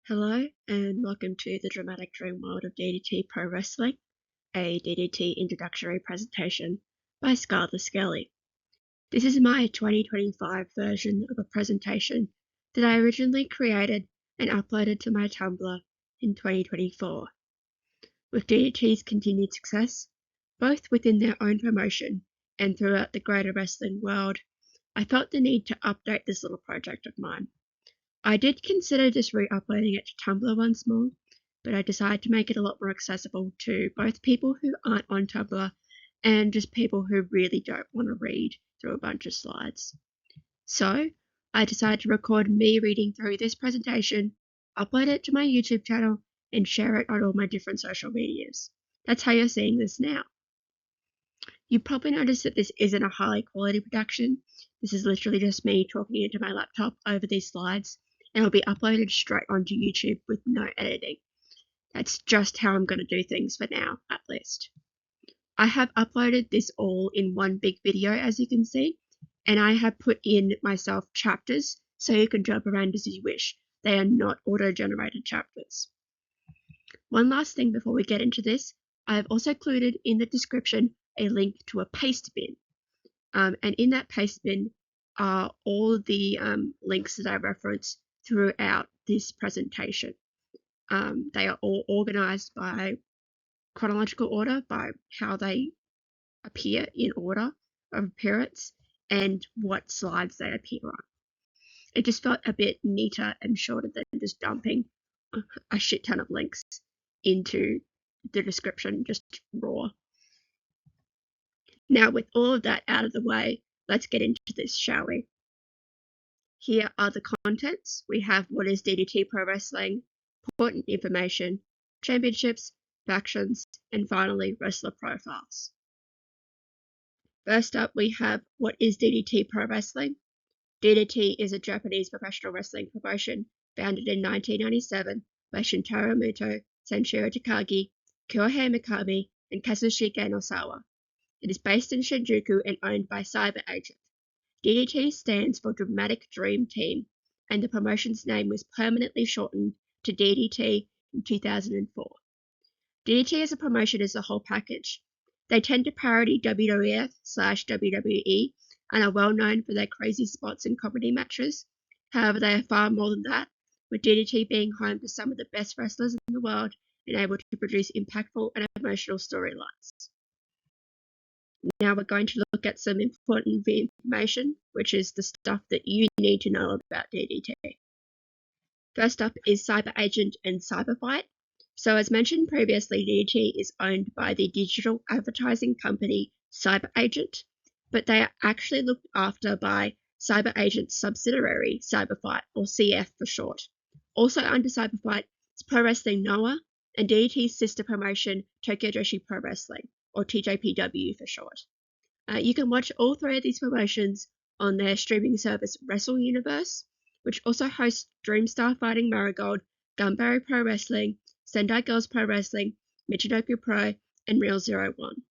Hello and welcome to the dramatic dream world of DDT Pro Wrestling, a DDT introductory presentation by Scarlett Skelly. This is my 2025 version of a presentation that I originally created and uploaded to my Tumblr in 2024. With DDT's continued success, both within their own promotion and throughout the greater wrestling world, I felt the need to update this little project of mine. I did consider just re-uploading it to Tumblr once more, but I decided to make it a lot more accessible to both people who aren't on Tumblr and just people who really don't want to read through a bunch of slides. So I decided to record me reading through this presentation, upload it to my YouTube channel, and share it on all my different social medias. That's how you're seeing this now. You probably noticed that this isn't a high quality production. This is literally just me talking into my laptop over these slides, and it'll be uploaded straight onto YouTube with no editing. That's just how I'm going to do things for now, at least. I have uploaded this all in one big video, as you can see, and I have put in myself chapters so you can jump around as you wish. They are not auto-generated chapters. One last thing before we get into this, I have also included in the description a link to a Pastebin. And in that Pastebin are all the links that I reference throughout this presentation. They are all organized by chronological order, by how they appear in order of appearance and what slides they appear on. It just felt a bit neater and shorter than just dumping a shit ton of links into the description, just raw. Now, with all of that out of the way, let's get into this, shall we? Here are the contents. We have what is DDT Pro Wrestling, important information, championships, factions, and finally wrestler profiles. First up, we have what is DDT Pro Wrestling. DDT is a Japanese professional wrestling promotion founded in 1997 by Shintaro Muto, Sanshiro Takagi, Kyohei Mikami, and Kazushika Nosawa. It is based in Shinjuku and owned by CyberAgent. DDT stands for Dramatic Dream Team, and the promotion's name was permanently shortened to DDT in 2004. DDT as a promotion is a whole package. They tend to parody WWF/WWE and are well known for their crazy spots and comedy matches. However, they are far more than that, with DDT being home to some of the best wrestlers in the world and able to produce impactful and emotional storylines. Now we're going to look at some important information, which is the stuff that you need to know about DDT. First up is CyberAgent and CyberFight. So as mentioned previously, DDT is owned by the digital advertising company CyberAgent, but they are actually looked after by CyberAgent's subsidiary, CyberFight, or CF for short. Also under CyberFight is Pro Wrestling Noah and DDT's sister promotion, Tokyo Joshi Pro Wrestling, or TJPW for short. You can watch all three of these promotions on their streaming service Wrestle Universe, which also hosts Dreamstar Fighting Marigold, Gunberry Pro Wrestling, Sendai Girls Pro Wrestling, Michinoku Pro, and Real 01.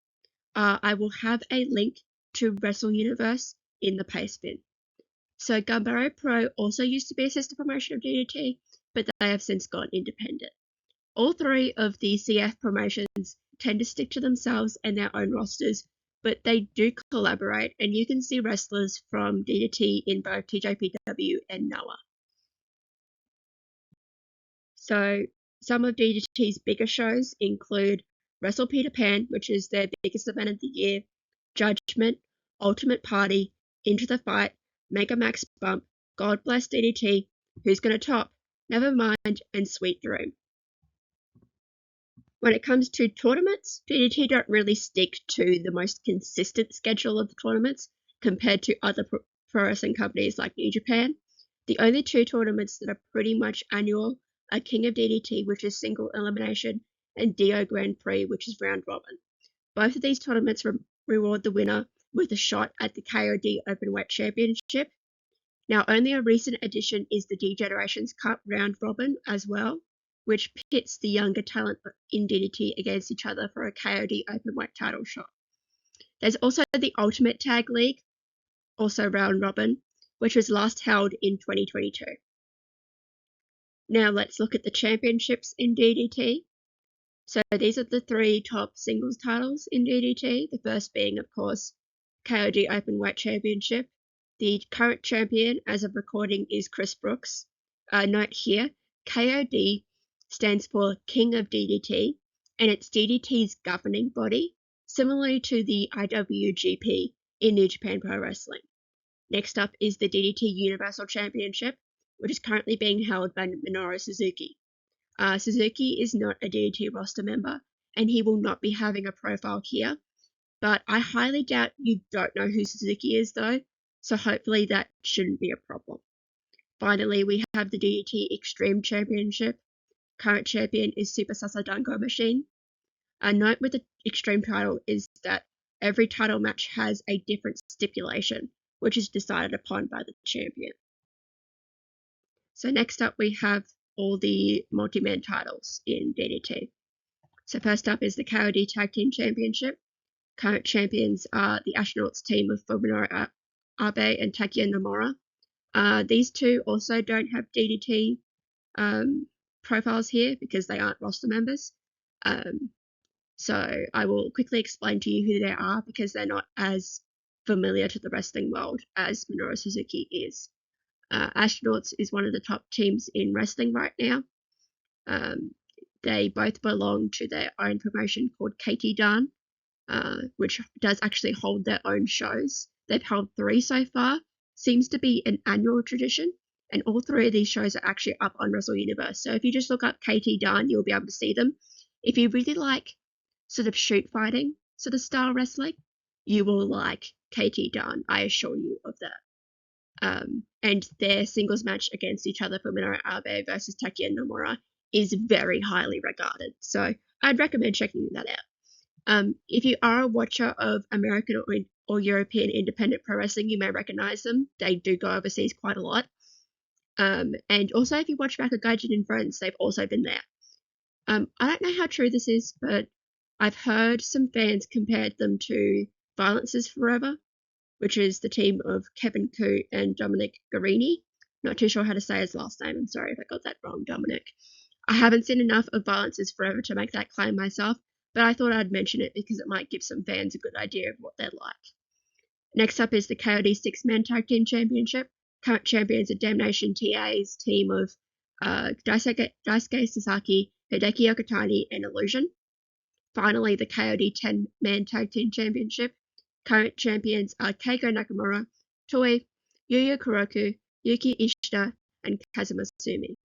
I will have a link to Wrestle Universe in the Pastebin. So Gunberry Pro also used to be a sister promotion of DDT, but they have since gone independent. All three of the CF promotions tend to stick to themselves and their own rosters, but they do collaborate, and you can see wrestlers from DDT in both TJPW and Noah. So some of DDT's bigger shows include Wrestle Peter Pan, which is their biggest event of the year, Judgment, Ultimate Party, Into the Fight, Mega Max Bump, God Bless DDT, Who's Gonna Top, Nevermind, and Sweet Dream. When it comes to tournaments, DDT don't really stick to the most consistent schedule of the tournaments compared to other pro wrestling companies like New Japan. The only two tournaments that are pretty much annual are King of DDT, which is single elimination, and Dio Grand Prix, which is round robin. Both of these tournaments reward the winner with a shot at the KOD Openweight Championship. Now, only a recent addition is the D-Generations Cup round robin as well, which pits the younger talent in DDT against each other for a KOD Openweight title shot. There's also the Ultimate Tag League, also round robin, which was last held in 2022. Now let's look at the championships in DDT. So these are the 3 top singles titles in DDT, the first being, of course, KOD Openweight Championship. The current champion, as of recording, is Chris Brookes. Note here, KOD stands for King of DDT, and it's DDT's governing body, similarly to the IWGP in New Japan Pro Wrestling. Next up is the DDT Universal Championship, which is currently being held by Minoru Suzuki. Suzuki is not a DDT roster member, and he will not be having a profile here, but I highly doubt you don't know who Suzuki is though, so hopefully that shouldn't be a problem. Finally, we have the DDT Extreme Championship. Current champion is Super Sasadango Machine. A note with the Extreme title is that every title match has a different stipulation, which is decided upon by the champion. So next up we have all the multi-man titles in DDT. So first up is the KOD Tag Team Championship. Current champions are the Astronauts team of Fuminori Abe and Takeya Nomura. These two also don't have DDT profiles here because they aren't roster members. So I will quickly explain to you who they are because they're not as familiar to the wrestling world as Minoru Suzuki is. Astronauts is one of the top teams in wrestling right now. They both belong to their own promotion called KT Dan, which does actually hold their own shows. They've held 3 so far. Seems to be an annual tradition, and all 3 of these shows are actually up on Wrestle Universe. So if you just look up KT Dan, you'll be able to see them. If you really like sort of shoot fighting sort of style wrestling, you will like KT Dan, I assure you of that. And their singles match against each other for Minoru Abe versus Takeya Nomura is very highly regarded. So I'd recommend checking that out. If you are a watcher of American or European independent pro wrestling, you may recognize them. They do go overseas quite a lot. And also, if you watch back at Gaijin and Friends, they've also been there. I don't know how true this is, but I've heard some fans compared them to Violence is Forever, which is the team of Kevin Koo and Dominic Guarini. Not too sure how to say his last name. I'm sorry if I got that wrong, Dominic. I haven't seen enough of Violence is Forever to make that claim myself, but I thought I'd mention it because it might give some fans a good idea of what they're like. Next up is the KOD 6-Man Tag Team Championship. Current champions are Damnation T.A.'s team of Daisuke Sasaki, Hideki Okatani, and Illusion. Finally, the KOD 10-Man Tag Team Championship. Current champions are Keiko Nakamura, Toei, Yuya Kuroku, Yuki Ishida, and Kazuma Sumi.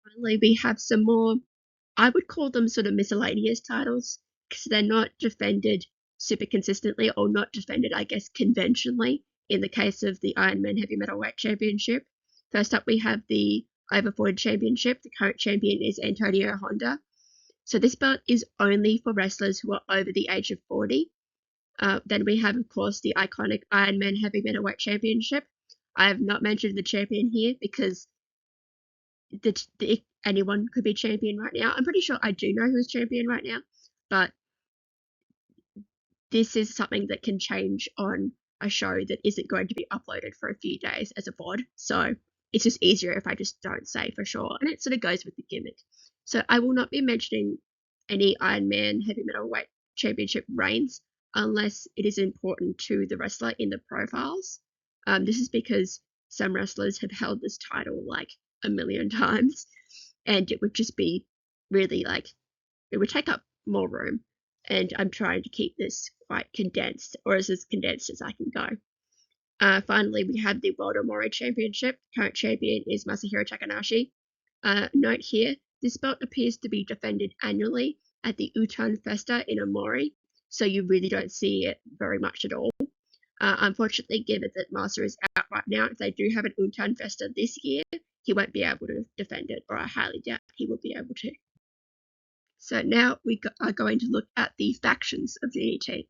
Finally, we have some more, I would call them sort of miscellaneous titles, because they're not defended super consistently, or not defended, I guess, conventionally, in the case of the Ironman Heavy Metalweight Championship. First up, we have the Over 40 Championship. The current champion is Antonio Honda. So this belt is only for wrestlers who are over the age of 40. Then we have, of course, the iconic Ironman Heavy Metalweight Championship. I have not mentioned the champion here because anyone could be champion right now. I'm pretty sure I do know who's champion right now, but this is something that can change on a show that isn't going to be uploaded for a few days as a VOD. So it's just easier if I just don't say for sure, and it sort of goes with the gimmick. So I will not be mentioning any Ironman Heavy Metalweight Championship reigns unless it is important to the wrestler in the profiles. This is because some wrestlers have held this title like a million times, and it would just be really like, it would take up more room, and I'm trying to keep this quite condensed, or as condensed as I can go. Finally, we have the World Omori Championship. Current champion is Masahiro Takanashi. Note here, this belt appears to be defended annually at the Utan Festa in Omori, so you really don't see it very much at all. Unfortunately, given that Master is out right now, if they do have an Utan Festa this year, he won't be able to defend it, or I highly doubt he will be able to. So now we are going to look at the factions of DDT.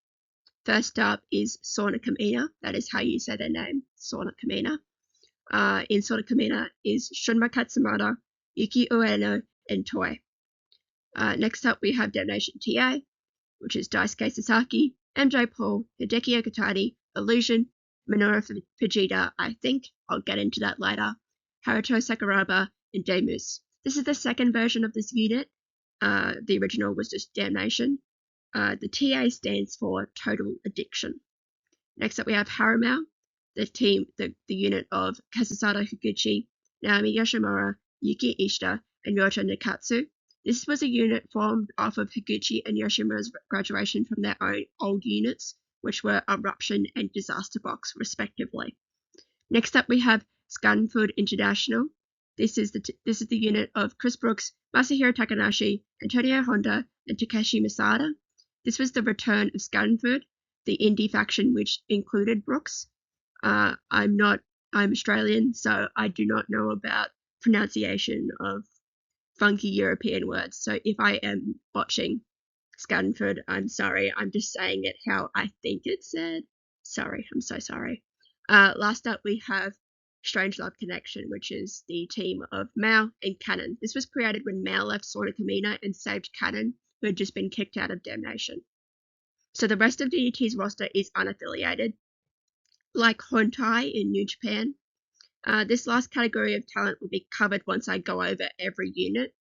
First up is Sauna Kamina. That is how you say their name, Sauna Kamina. In Sauna Kamina is Shunma Katsumata, Yuki Ueno, and Toei. Next up we have Damnation T.A, which is Daisuke Sasaki, MJ Paul, Hideki Okatani, Illusion, Minoru Fujita, I think. I'll get into that later. Haruto Sakuraba, and Demus. This is the second version of this unit. The original was just Damnation. The TA stands for Total Addiction. Next up we have Harimao, the unit of Kazusada Higuchi, Naomi Yoshimura, Yuki Ishida, and Ryota Nakatsu. This was a unit formed off of Higuchi and Yoshimura's graduation from their own old units, which were Eruption and Disaster Box, respectively. Next up we have Schadenfreude International. This is the unit of Chris Brookes, Masahiro Takanashi, Antonio Honda, and Takeshi Masada. This was the return of Schadenfreude, the indie faction which included Brookes. I'm Australian, so I do not know about pronunciation of funky European words. So if I am botching Schadenfreude, I'm sorry. I'm just saying it how I think it's said. Sorry, I'm so sorry. Last up, we have Strange Love Connection, which is the team of Mao and Cannon. This was created when Mao left Sornakamina and saved Cannon, who had just been kicked out of Damnation. So the rest of DDT's roster is unaffiliated. Like Hontai in New Japan, this last category of talent will be covered once I go over every unit.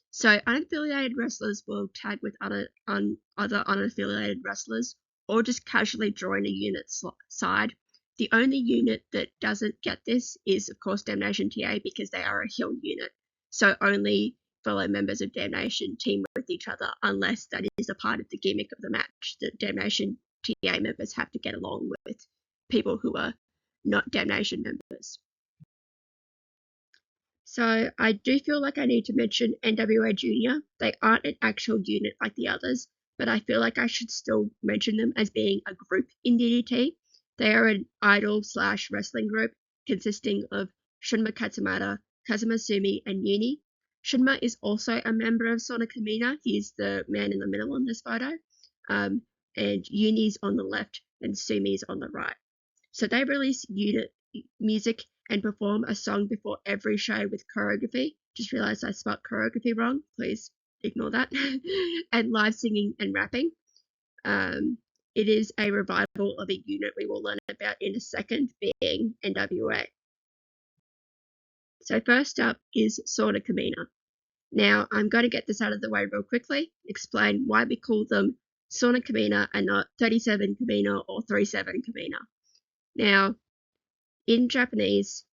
So unaffiliated wrestlers will tag with other unaffiliated wrestlers, or just casually join a unit side. The only unit that doesn't get this is, of course, Damnation T.A, because they are a heel unit. So only fellow members of Damnation team with each other, unless that is a part of the gimmick of the match. The Damnation T.A members have to get along with people who are not Damnation members. So I do feel like I need to mention NWA Junior. They aren't an actual unit like the others, but I feel like I should still mention them as being a group in DDT. They are an idol/wrestling group consisting of Shunma Katsumata, Kazuma Sumi, and Yuni. Shunma is also a member of Sornakamina. He's the man in the middle on this photo. And Yuni's on the left and Sumi's on the right. So they release unit music and perform a song before every show with choreography. Just realized I spelled choreography wrong. Please ignore that. And live singing and rapping. It is a revival of a unit we will learn about in a second, being NWA. So first up is Sornakamina. Now, I'm going to get this out of the way real quickly, explain why we call them Sornakamina and not 37 Kamina or 37 Kamina. Now, in Japanese,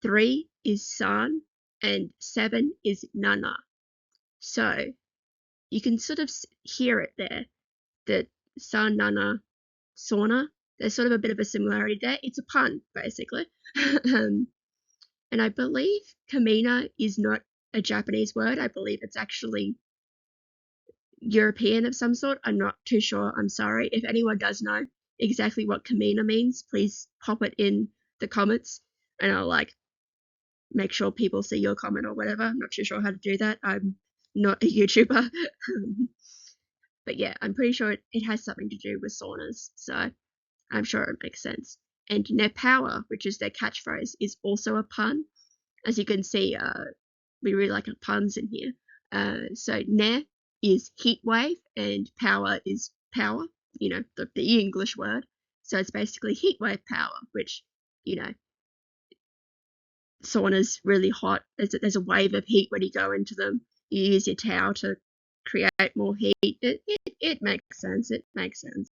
3 is san and 7 is nana. So you can sort of hear it there, that san, nana, sauna. There's sort of a bit of a similarity there. It's a pun, basically. And I believe kamina is not a Japanese word. I believe it's actually European of some sort. I'm not too sure. I'm sorry. If anyone does know exactly what kamina means, please pop it in the comments and I'll make sure people see your comment or whatever. I'm not too sure how to do that. I'm not a YouTuber. But yeah, I'm pretty sure it has something to do with saunas, so I'm sure it makes sense. And their power, which is their catchphrase, is also a pun. As you can see, we really like our puns in here. So ne is heat wave and power is power, the English word. So it's basically heat wave power, which, sauna's really hot. There's a wave of heat when you go into them. You use your towel to create more heat. It makes sense. It makes sense.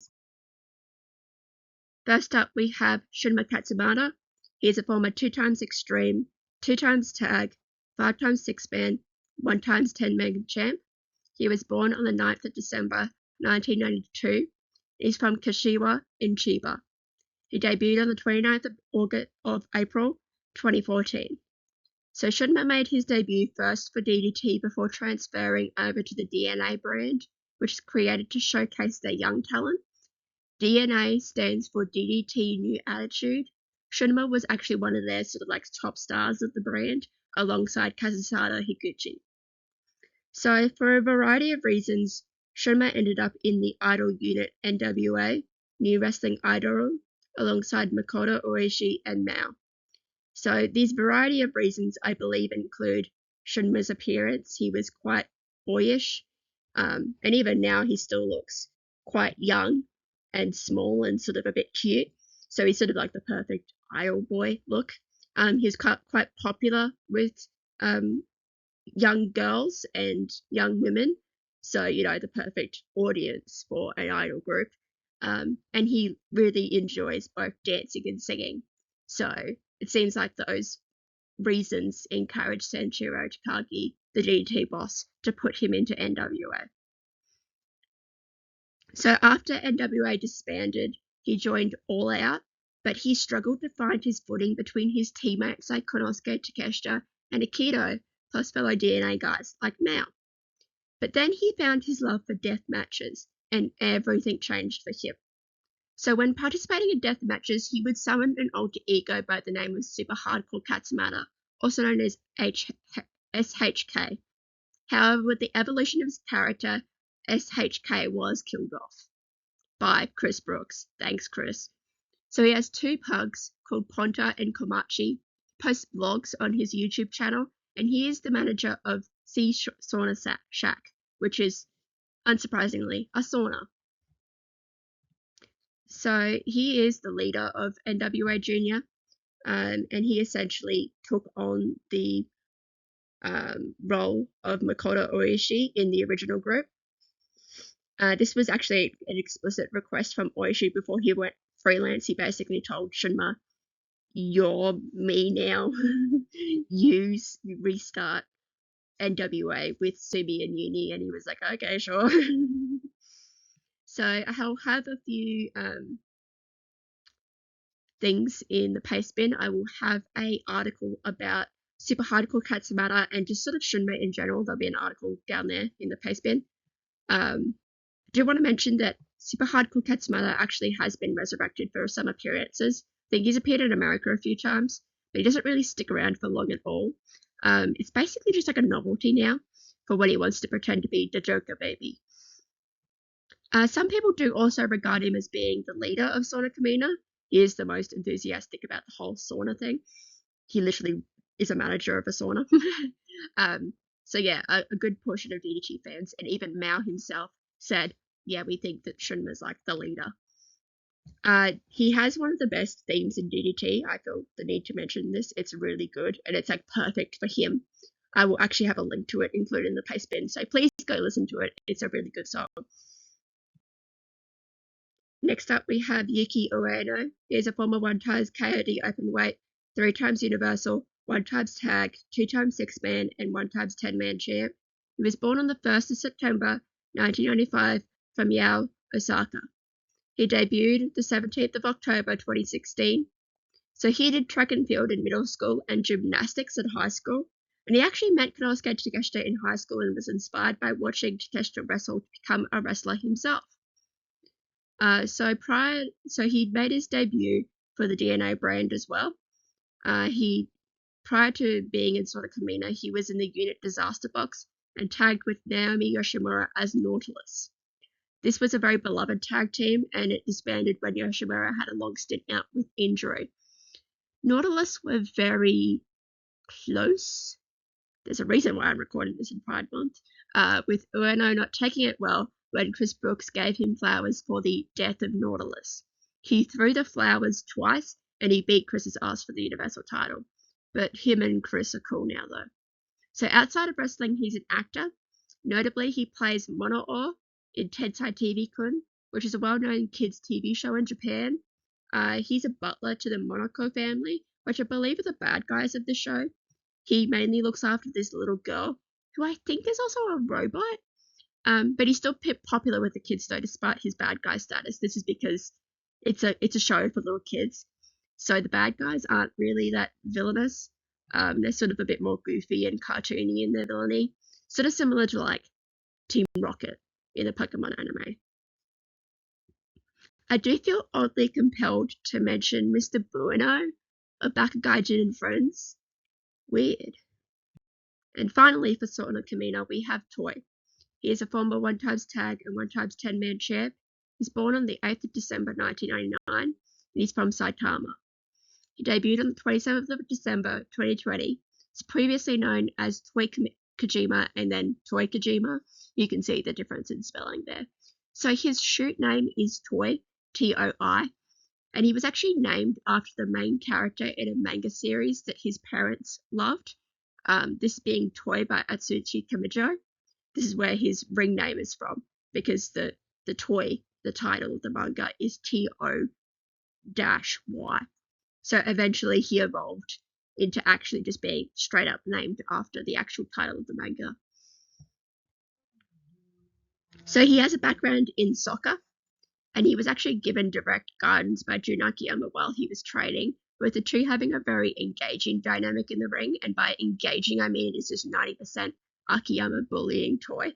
First up, we have Shunma Katsumata. He is a former 2x Extreme, 2x Tag, 5x 6-man, 1x 10-man champ. He was born on the 9th of December 1992. He's from Kashiwa in Chiba. He debuted on the 29th of April 2014. So Shunma made his debut first for DDT before transferring over to the DNA brand, which is created to showcase their young talent. DNA stands for DDT New Attitude. Shunma was actually one of their top stars of the brand, alongside Kazusada Higuchi. So for a variety of reasons, Shunma ended up in the idol unit NWA, New Wrestling Idol, alongside Makoto Oishi and Mao. So these variety of reasons, I believe, include Shunma's appearance. He was quite boyish, and even now he still looks quite young and small and sort of a bit cute. So he's sort of like the perfect idol boy look. He's quite popular with young girls and young women. So, the perfect audience for an idol group. And he really enjoys both dancing and singing. So it seems like those reasons encouraged Sanshiro Takagi, the DDT boss, to put him into NWA. So after NWA disbanded, he joined All Out, but he struggled to find his footing between his teammates like Konosuke Takeshita and Akito, plus fellow DNA guys like Mao. But then he found his love for death matches, and everything changed for him. So when participating in death matches, he would summon an alter ego by the name of Super Hardcore Katsumata, also known as SHK. However, with the evolution of his character, SHK was killed off by Chris Brookes. Thanks, Chris. So he has two pugs called Ponta and Komachi, posts vlogs on his YouTube channel, and he is the manager of Sea Sauna Shack, which is, unsurprisingly, a sauna. So he is the leader of NWA Junior, and he essentially took on the role of Makoto Oishi in the original group. This was actually an explicit request from Oishi before he went freelance. He basically told Shunma, "You're me now. you restart NWA with Sumi and Yuni," and he was like, "Okay, sure." So I'll have a few things in the Pastebin. I will have a article about Super Hardcore Katsumata and just sort of Shunma in general. There'll be an article down there in the Pastebin. I do want to mention that Super Hardcore Katsumata actually has been resurrected for some appearances. I think he's appeared in America a few times, but he doesn't really stick around for long at all. It's basically just like a novelty now for when he wants to pretend to be the Joker baby. Some people do also regard him as being the leader of Sauna Kamina. He is the most enthusiastic about the whole sauna thing. He literally is a manager of a sauna. So yeah, a good portion of DDT fans, and even Mao himself, said, yeah, we think that Shunma's like the leader. He has one of the best themes in DDT. I feel the need to mention this. It's really good, and it's like perfect for him. I will actually have a link to it included in the Pastebin, so please go listen to it. It's a really good song. Next up, we have Yuki Ueno. He is a former 1x KOD openweight, 3x Universal, 1x Tag, 2x 6-man, and 1x 10-man champ. He was born on the 1st of September 1995 from Yao, Osaka. He debuted the 17th of October 2016. So he did track and field in middle school and gymnastics in high school. And he actually met Konosuke Takeshita in high school and was inspired by watching Takeshita wrestle to become a wrestler himself. So he made his debut for the DNA brand as well. Prior to being in Sauna Kamina, he was in the Unit Disaster Box and tagged with Naomi Yoshimura as Nautilus. This was a very beloved tag team, and it disbanded when Yoshimura had a long stint out with injury. Nautilus were very close. There's a reason why I'm recording this in Pride Month. With Ueno not taking it well when Chris Brookes gave him flowers for the death of Nautilus. He threw the flowers twice, and he beat Chris's ass for the Universal title. But him and Chris are cool now, though. So outside of wrestling, he's an actor. Notably, he plays Mono-o in Tensai TV-kun, which is a well-known kids' TV show in Japan. He's a butler to the Monaco family, which I believe are the bad guys of the show. He mainly looks after this little girl, who I think is also a robot. But he's still popular with the kids, though, despite his bad guy status. This is because it's a show for little kids. So the bad guys aren't really that villainous. They're sort of a bit more goofy and cartoony in their villainy. Sort of similar to, like, Team Rocket in the Pokemon anime. I do feel oddly compelled to mention Mr. Bueno of Bakugaijin and Friends. Weird. And finally, for Sauna Kamina, we have Toy. He is a former 1x tag and 1x 10-man champ. He's born on the 8th of December 1999, and he's from Saitama. He debuted on the 27th of December 2020. He's previously known as Toy Kojima and then Toy Kojima. You can see the difference in spelling there. So his shoot name is Toy, T-O-I, and he was actually named after the main character in a manga series that his parents loved. this being Toy by Atsushi Kamijo. This is where his ring name is from, because the Toy, the title of the manga, is TO-Y. So eventually he evolved into actually just being straight up named after the actual title of the manga. So he has a background in soccer, and he was actually given direct guidance by Jun Akiyama while he was training, with the two having a very engaging dynamic in the ring. And by engaging, I mean it is just 90% Akiyama bullying Toy.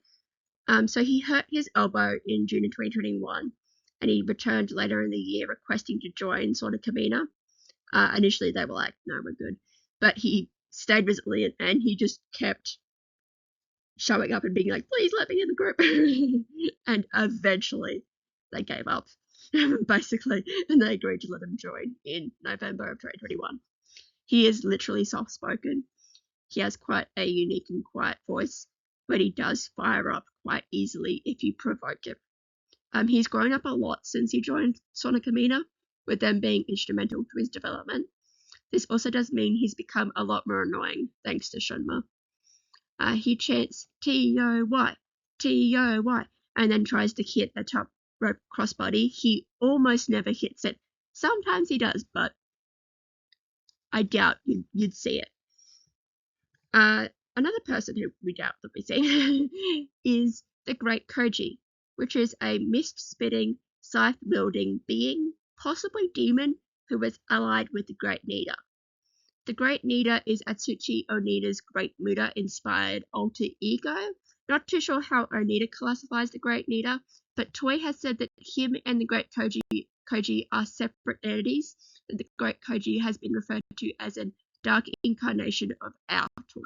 So he hurt his elbow in June of 2021, and he returned later in the year requesting to join Sona Kamina. Initially, they were like, no, we're good. But he stayed resilient, and he just kept showing up and being like, please let me in the group. And eventually, they gave up, basically, and they agreed to let him join in November of 2021. He is literally soft-spoken. He has quite a unique and quiet voice, but he does fire up quite easily if you provoke him. He's grown up a lot since he joined Sona Kamina, with them being instrumental to his development. This also does mean he's become a lot more annoying thanks to Shunma. He chants T-O-Y, T-O-Y, and then tries to hit a top rope crossbody. He almost never hits it. Sometimes he does, but I doubt you'd see it. Another person who we doubt that we see is the Great Koji, which is a mist-spitting, scythe-wielding being, possibly demon, who was allied with the Great Nida. The Great Nida is Atsushi Onida's Great Muda-inspired alter ego. Not too sure how Onida classifies the Great Nida, but Toy has said that him and the Great Koji are separate entities, and the Great Koji has been referred to as a dark incarnation of our Toy.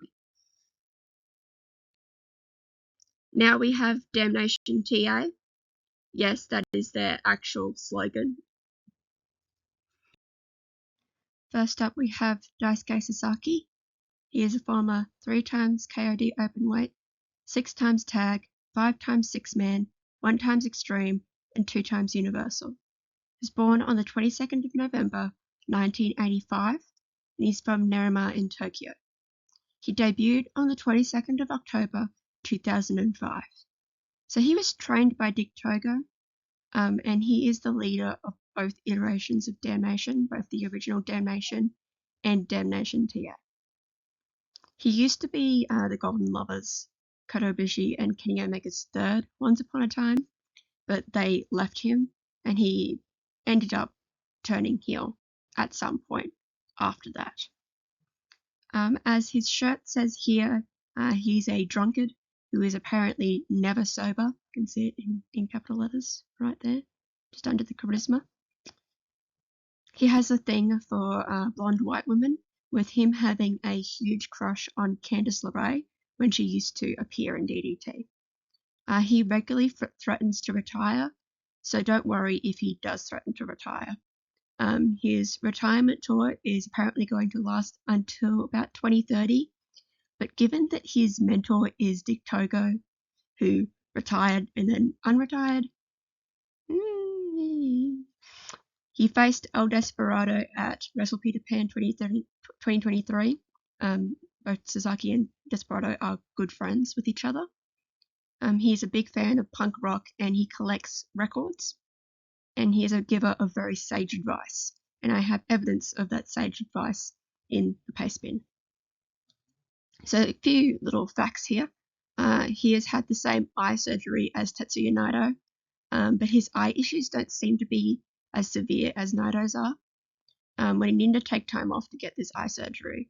Now we have Damnation T.A. Yes, that is their actual slogan. First up, we have Daisuke Sasaki. He is a former 3 times KOD openweight, 6 times tag, 5 times 6-man, 1 times extreme, and 2 times universal. He was born on the 22nd of November, 1985, and he's from Nerima in Tokyo. He debuted on the 22nd of October, 2005. So he was trained by Dick Togo, and he is the leader of both iterations of Damnation, both the original Damnation and Damnation T.A. He used to be the Golden Lovers, Kotobushi and Kenny Omega's third once upon a time, but they left him, and he ended up turning heel at some point after that. As his shirt says here, he's a drunkard who is apparently never sober. You can see it in capital letters right there, just under the charisma. He has a thing for blonde white women, with him having a huge crush on Candice LeRae when she used to appear in DDT. He regularly threatens to retire, so don't worry if he does threaten to retire. His retirement tour is apparently going to last until about 2030, but given that his mentor is Dick Togo, who retired and then unretired, he faced El Desperado at Wrestle Peter Pan 2023. Both Sasaki and Desperado are good friends with each other. He's a big fan of punk rock, and he collects records. And he is a giver of very sage advice. And I have evidence of that sage advice in the Pastebin. So a few little facts here. He has had the same eye surgery as Tetsuya Naito, but his eye issues don't seem to be as severe as Naito's are. When he needed to take time off to get this eye surgery,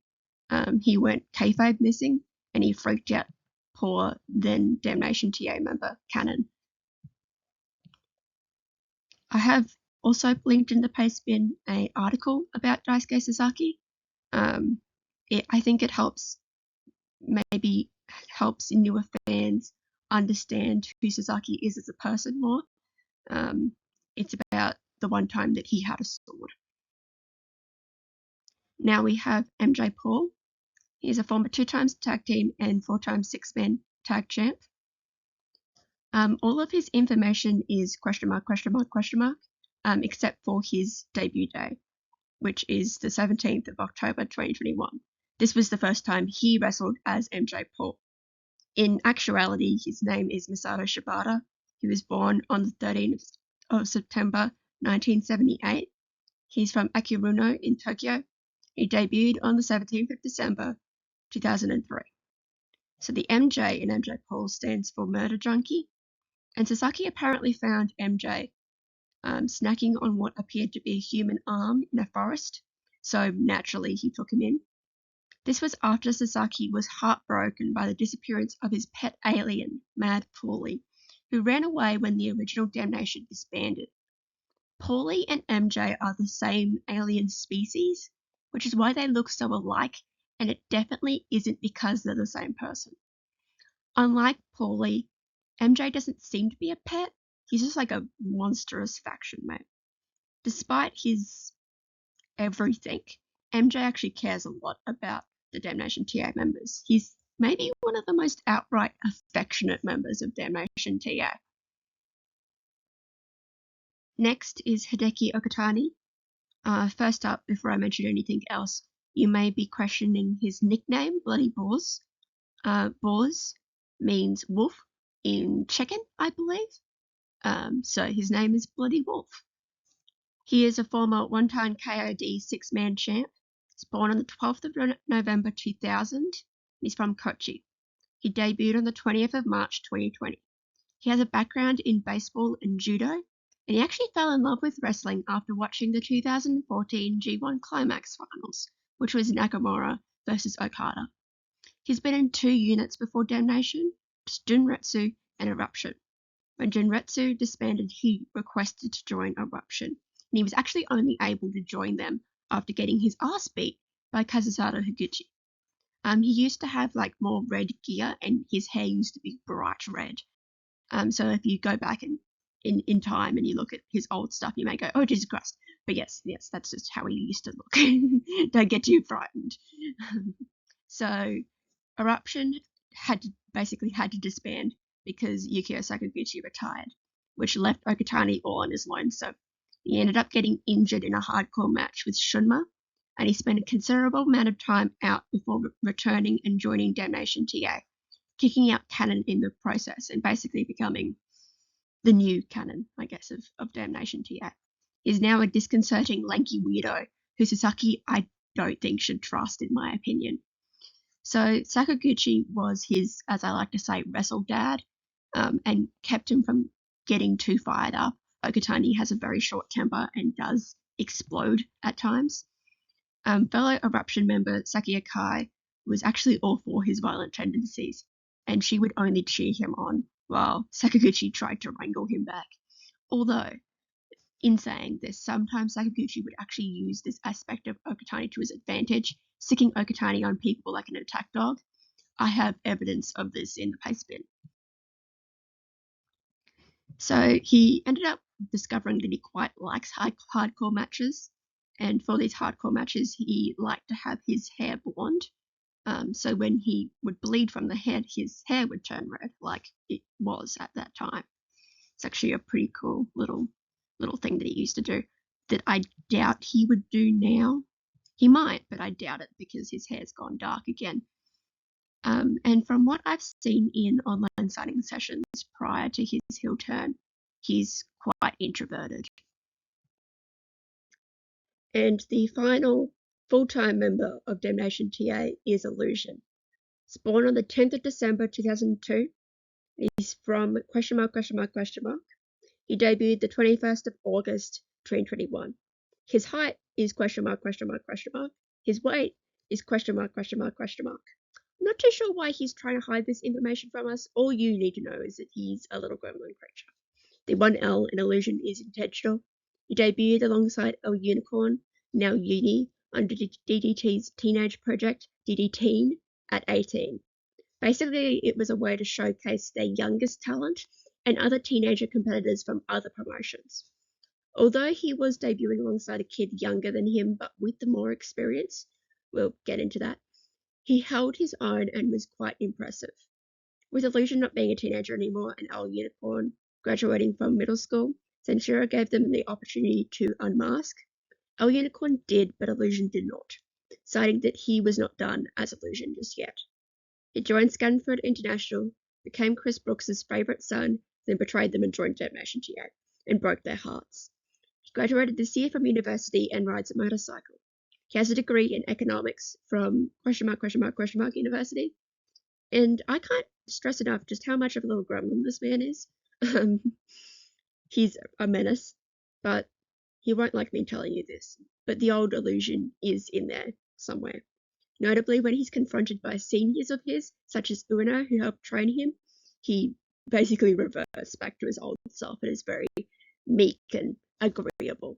he went kayfabe missing, and he freaked out poor then Damnation T.A. member Cannon. I have also linked in the Pastebin an article about Daisuke Sasaki. I think it helps newer fans understand who Sasaki is as a person more. It's about the one time that he had a sword. Now we have MJ Paul. He is a former 2 times tag team and 4 times 6-man tag champ. All of his information is ? Except for his debut day, which is the 17th of October 2021. This was the first time he wrestled as MJ Paul. In actuality, his name is Masato Shibata. He was born on the 13th of September 1978. He's from Akiruno in Tokyo. He debuted on the 17th of December 2003. So the MJ in MJ Paul stands for Murder Junkie, and Sasaki apparently found MJ snacking on what appeared to be a human arm in a forest, so naturally he took him in. This was after Sasaki was heartbroken by the disappearance of his pet alien, Mad Paulie, who ran away when the original Damnation disbanded. Paulie and MJ are the same alien species, which is why they look so alike, and it definitely isn't because they're the same person. Unlike Paulie, MJ doesn't seem to be a pet, he's just like a monstrous faction mate. Despite his everything, MJ actually cares a lot about the Damnation T.A. members. He's maybe one of the most outright affectionate members of Damnation T.A. Next is Hideki Okatani. First up, before I mention anything else, you may be questioning his nickname, Bloody Boars. Boars means wolf in Chechen, I believe. So his name is Bloody Wolf. He is a former one-time KOD six-man champ. He's born on the 12th of November 2000. He's from Kochi. He debuted on the 20th of March 2020. He has a background in baseball and judo, and he actually fell in love with wrestling after watching the 2014 G1 Climax Finals, which was Nakamura versus Okada. He's been in 2 units before Damnation, Junretsu and Eruption. When Junretsu disbanded, he requested to join Eruption, and he was actually only able to join them after getting his ass beat by Kazusada Higuchi. He used to have like more red gear, and his hair used to be bright red. So if you go back in time and you look at his old stuff, you may go, "Oh, Jesus Christ!" But yes, that's just how he used to look. Don't get too frightened. So Eruption basically had to disband because Yukio Sakaguchi retired, which left Okatani all on his lonesome. He ended up getting injured in a hardcore match with Shunma, and he spent a considerable amount of time out before returning and joining Damnation T.A, kicking out Canon in the process and basically becoming the new Canon, I guess, of Damnation T.A. He's now a disconcerting, lanky weirdo who Sasaki I don't think should trust, in my opinion. So Sakaguchi was his, as I like to say, wrestle dad, and kept him from getting too fired up. Okatani has a very short temper and does explode at times. Fellow Eruption member Saki Akai was actually all for his violent tendencies, and she would only cheer him on while Sakaguchi tried to wrangle him back. Although, in saying this, sometimes Sakaguchi would actually use this aspect of Okatani to his advantage, sticking Okatani on people like an attack dog. I have evidence of this in the Pastebin. So he ended up discovering that he quite likes hardcore matches, and for these hardcore matches, he liked to have his hair blonde. So when he would bleed from the head, his hair would turn red, like it was at that time. It's actually a pretty cool little thing that he used to do that I doubt he would do now. He might, but I doubt it because his hair's gone dark again. And from what I've seen in online signing sessions prior to his heel turn, he's quite introverted. And the final full-time member of Damnation T.A is Illusion. He's born on the 10th of December 2002. He's from question mark. He debuted the 21st of August 2021. His height is question mark. His weight is question mark. I'm not too sure why he's trying to hide this information from us. All you need to know is that he's a little gremlin creature. The one L in Illusion is intentional. He debuted alongside El Unicorn, now Yuni, under DDT's teenage project, DDT, at 18. Basically, it was a way to showcase their youngest talent and other teenager competitors from other promotions. Although he was debuting alongside a kid younger than him but with more experience, we'll get into that, he held his own and was quite impressive. With Illusion not being a teenager anymore and El Unicorn graduating from middle school, Senshiro gave them the opportunity to unmask. El Unicorn did, but Illusion did not. citing that he was not done as Illusion just yet. He joined Schadenfreude International, became Chris Brookes' favourite son, then betrayed them and joined Damnation T.A, and broke their hearts. He graduated this year from university and rides a motorcycle. He has a degree in economics from University. And I can't stress enough just how much of a little gremlin this man is. He's a menace, but he won't like me telling you this. But the old Illusion is in there somewhere. Notably, when he's confronted by seniors of his, such as Ueno, who helped train him, he basically reverts back to his old self and is very meek and agreeable.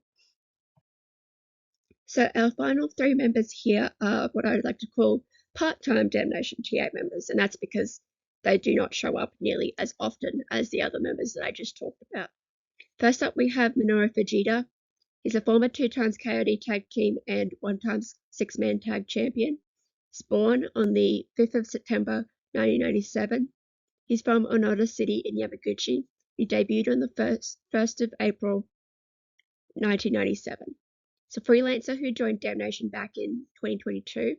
So our final three members here are what I would like to call part-time Damnation T.A members, and that's because they do not show up nearly as often as the other members that I just talked about. First up, we have Minoru Fujita. He's a former 2x KOD tag team and 1x 6-man tag champion. He's born on the 5th of September 1997. He's from Onoda City in Yamaguchi. He debuted on the 1st of April 1997. He's a freelancer who joined Damnation back in 2022.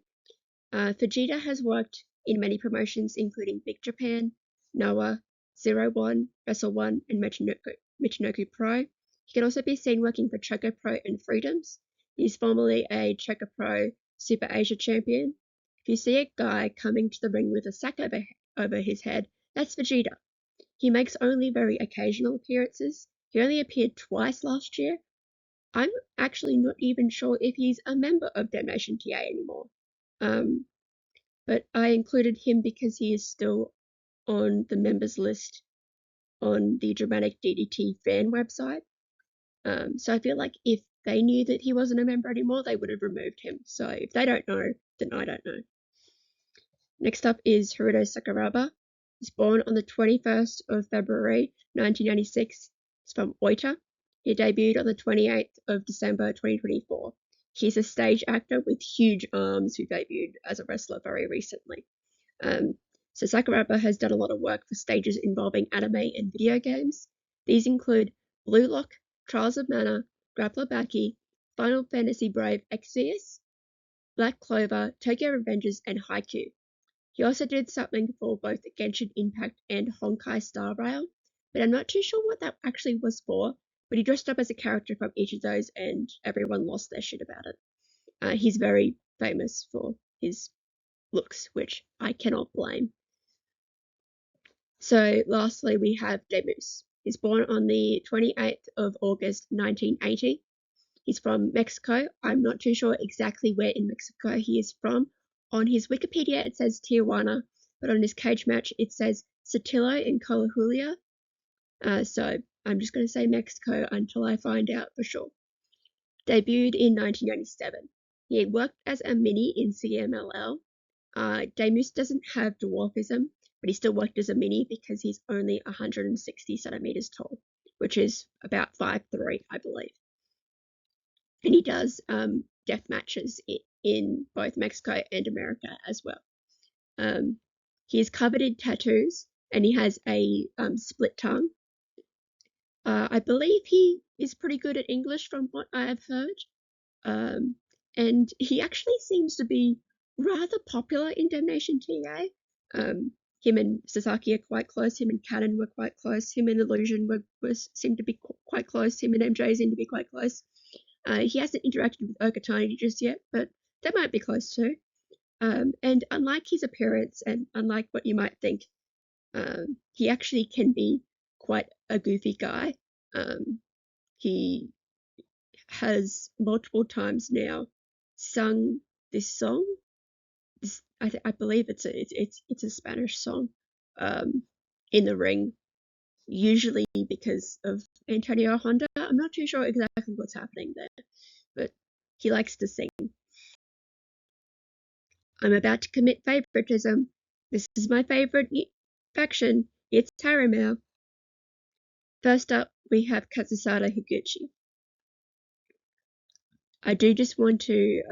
Fujita has worked in many promotions, including Big Japan, Noah, Zero One, Vessel One, and Michinoku Pro. He can also be seen working for Choco Pro and Freedoms. He's formerly a Choco Pro Super Asia champion. If you see a guy coming to the ring with a sack over his head, that's Vegeta. He makes only very occasional appearances. He only appeared twice last year. I'm actually not even sure if he's a member of Damnation T.A anymore. But I included him because he is still on the members list on the Dramatic DDT fan website. So I feel like if they knew that he wasn't a member anymore, they would have removed him. So if they don't know, then I don't know. Next up is Hiroto Sakuraba. He's born on the 21st of February 1996. He's from Oita. He debuted on the 28th of December 2024. He's a stage actor with huge arms who debuted as a wrestler very recently. So Sakuraba has done a lot of work for stages involving anime and video games. These include Blue Lock, Trials of Mana, Grappler Baki, Final Fantasy Brave Exvius, Black Clover, Tokyo Revengers, and Haikyuu. He also did something for both Genshin Impact and Honkai Star Rail, but I'm not too sure what that actually was for, but he dressed up as a character from each of those and everyone lost their shit about it. He's very famous for his looks, which I cannot blame. So lastly, we have Demus. He's born on the 28th of August 1980. He's from Mexico. I'm not too sure exactly where in Mexico he is from. On his Wikipedia, it says Tijuana, but on his cage match, it says Saltillo in Colajulia. So I'm just going to say Mexico until I find out for sure. Debuted in 1997. He worked as a mini in CMLL. Demus doesn't have dwarfism, but he still worked as a mini because he's only 160 centimeters tall, which is about 5'3", I believe. And he does death matches in both Mexico and America as well. He is covered in tattoos and he has a split tongue. I believe he is pretty good at English from what I have heard. And he actually seems to be rather popular in Damnation T.A. Him and Sasaki are quite close. Him and Cannon were quite close. Him and Illusion seemed to be quite close. Him and MJ seem to be quite close. He hasn't interacted with Okatani just yet, but they might be close too. And unlike his appearance and unlike what you might think, he actually can be quite a goofy guy. He has multiple times now sung this song. I believe it's a Spanish song in the ring, usually because of Antonio Honda. I'm not too sure exactly what's happening there, but he likes to sing. I'm about to commit favoritism. This is my favorite faction. It's Harimao. First up, we have Kazusada Higuchi. I do just want to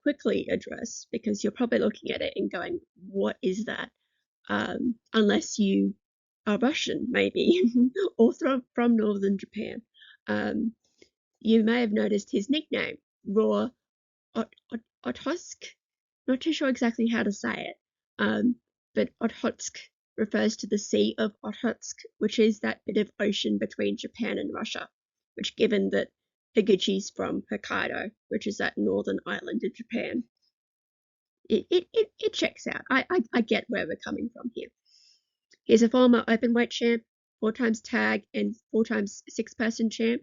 quickly address, because you're probably looking at it and going, what is that? Unless you are Russian, maybe, or from northern Japan. You may have noticed his nickname, Raw Okhotsk. Not too sure exactly how to say it, but Okhotsk refers to the Sea of Okhotsk, which is that bit of ocean between Japan and Russia, which, given that Higuchi's from Hokkaido, which is that northern island of Japan, it checks out. I get where we're coming from here. He's a former openweight champ, 4 times tag, and 4 times 6-person champ.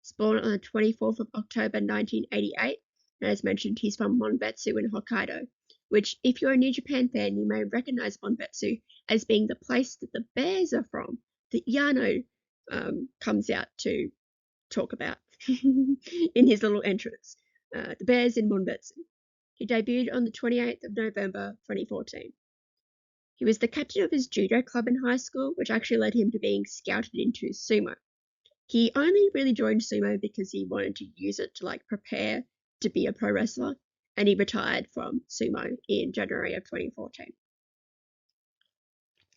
He's born on the 24th of October 1988, and as mentioned, he's from Monbetsu in Hokkaido, which, if you're a New Japan fan, you may recognize Monbetsu as being the place that the Bears are from, that Yano comes out to talk about in his little entrance. The Bears in Monbetsu. He debuted on the 28th of November 2014. He was the captain of his judo club in high school, which actually led him to being scouted into sumo. He only really joined sumo because he wanted to use it to prepare to be a pro wrestler, and he retired from sumo in January of 2014.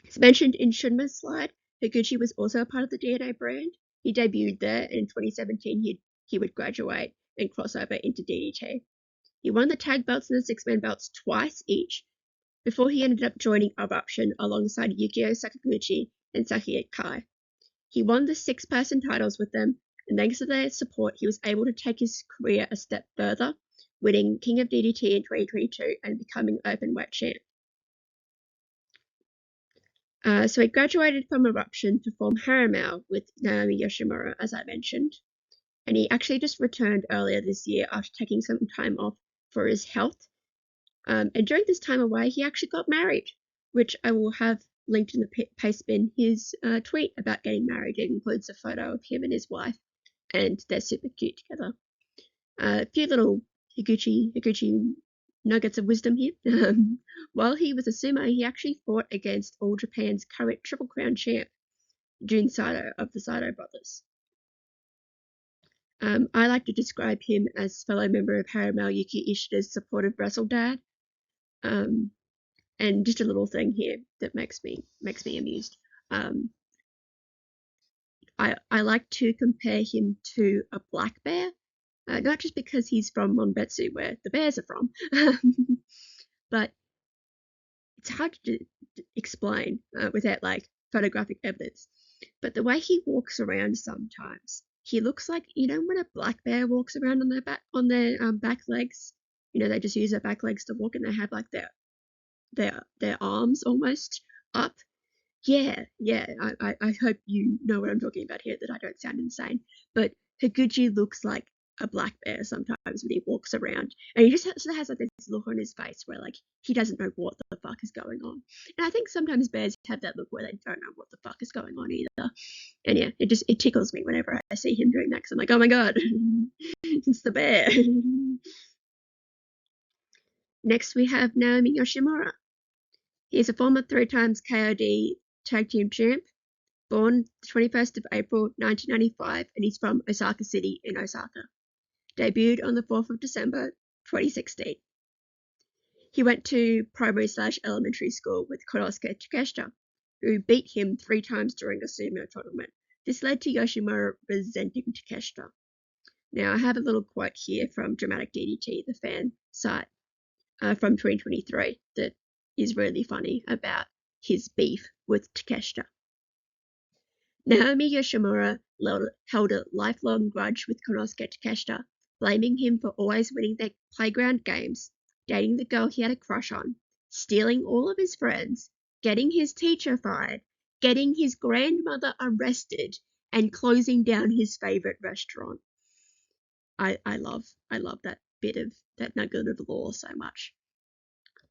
As mentioned in Shunma's slide, Higuchi was also a part of the DNA brand. He debuted there, and in 2017 he would graduate and cross over into DDT. He won the tag belts and the 6-man belts twice each, before he ended up joining Eruption alongside Yukio Sakaguchi and Saki Kai. He won the 6-person titles with them, and thanks to their support, he was able to take his career a step further, winning King of DDT in 2022 and becoming openweight champ. So he graduated from Eruption to form Harimao with Naomi Yoshimura, as I mentioned, and he actually just returned earlier this year after taking some time off for his health. And during this time away, he actually got married, which I will have linked in the Pastebin. His tweet about getting married. It includes a photo of him and his wife, and they're super cute together. A few little Higuchi nuggets of wisdom here. While he was a sumo, he actually fought against All Japan's current Triple Crown champ, Jun Saito of the Saito brothers. I like to describe him as fellow member of Harimao Yuki Ishida's supportive wrestle dad. And just a little thing here that makes me amused. I like to compare him to a black bear, not just because he's from Monbetsu, where the bears are from, but it's hard to explain without photographic evidence. But the way he walks around sometimes, he looks like, when a black bear walks around on their back legs. They just use their back legs to walk, and they have their arms almost up. Yeah, I hope you know what I'm talking about here, that I don't sound insane. But Higuchi looks like a black bear sometimes when he walks around, and he just has this look on his face where he doesn't know what the fuck is going on. And I think sometimes bears have that look where they don't know what the fuck is going on either. And yeah, it tickles me whenever I see him doing that, because I'm like, oh my god, it's the bear. Next we have Naomi Yoshimura. He is a former 3 times KOD tag team champ, born the 21st of April 1995, and he's from Osaka City in Osaka. Debuted on the 4th of December 2016. He went to primary/elementary school with Konosuke Takeshita, who beat him 3 times during a sumo tournament. This led to Yoshimura resenting Takeshita. Now, I have a little quote here from Dramatic DDT, the fan site, from 2023, that is really funny about his beef with Takeshita. Naomi Yoshimura held a lifelong grudge with Konosuke Takeshita, blaming him for always winning their playground games, dating the girl he had a crush on, stealing all of his friends, getting his teacher fired, getting his grandmother arrested, and closing down his favorite restaurant. I love that bit of that nugget of lore so much.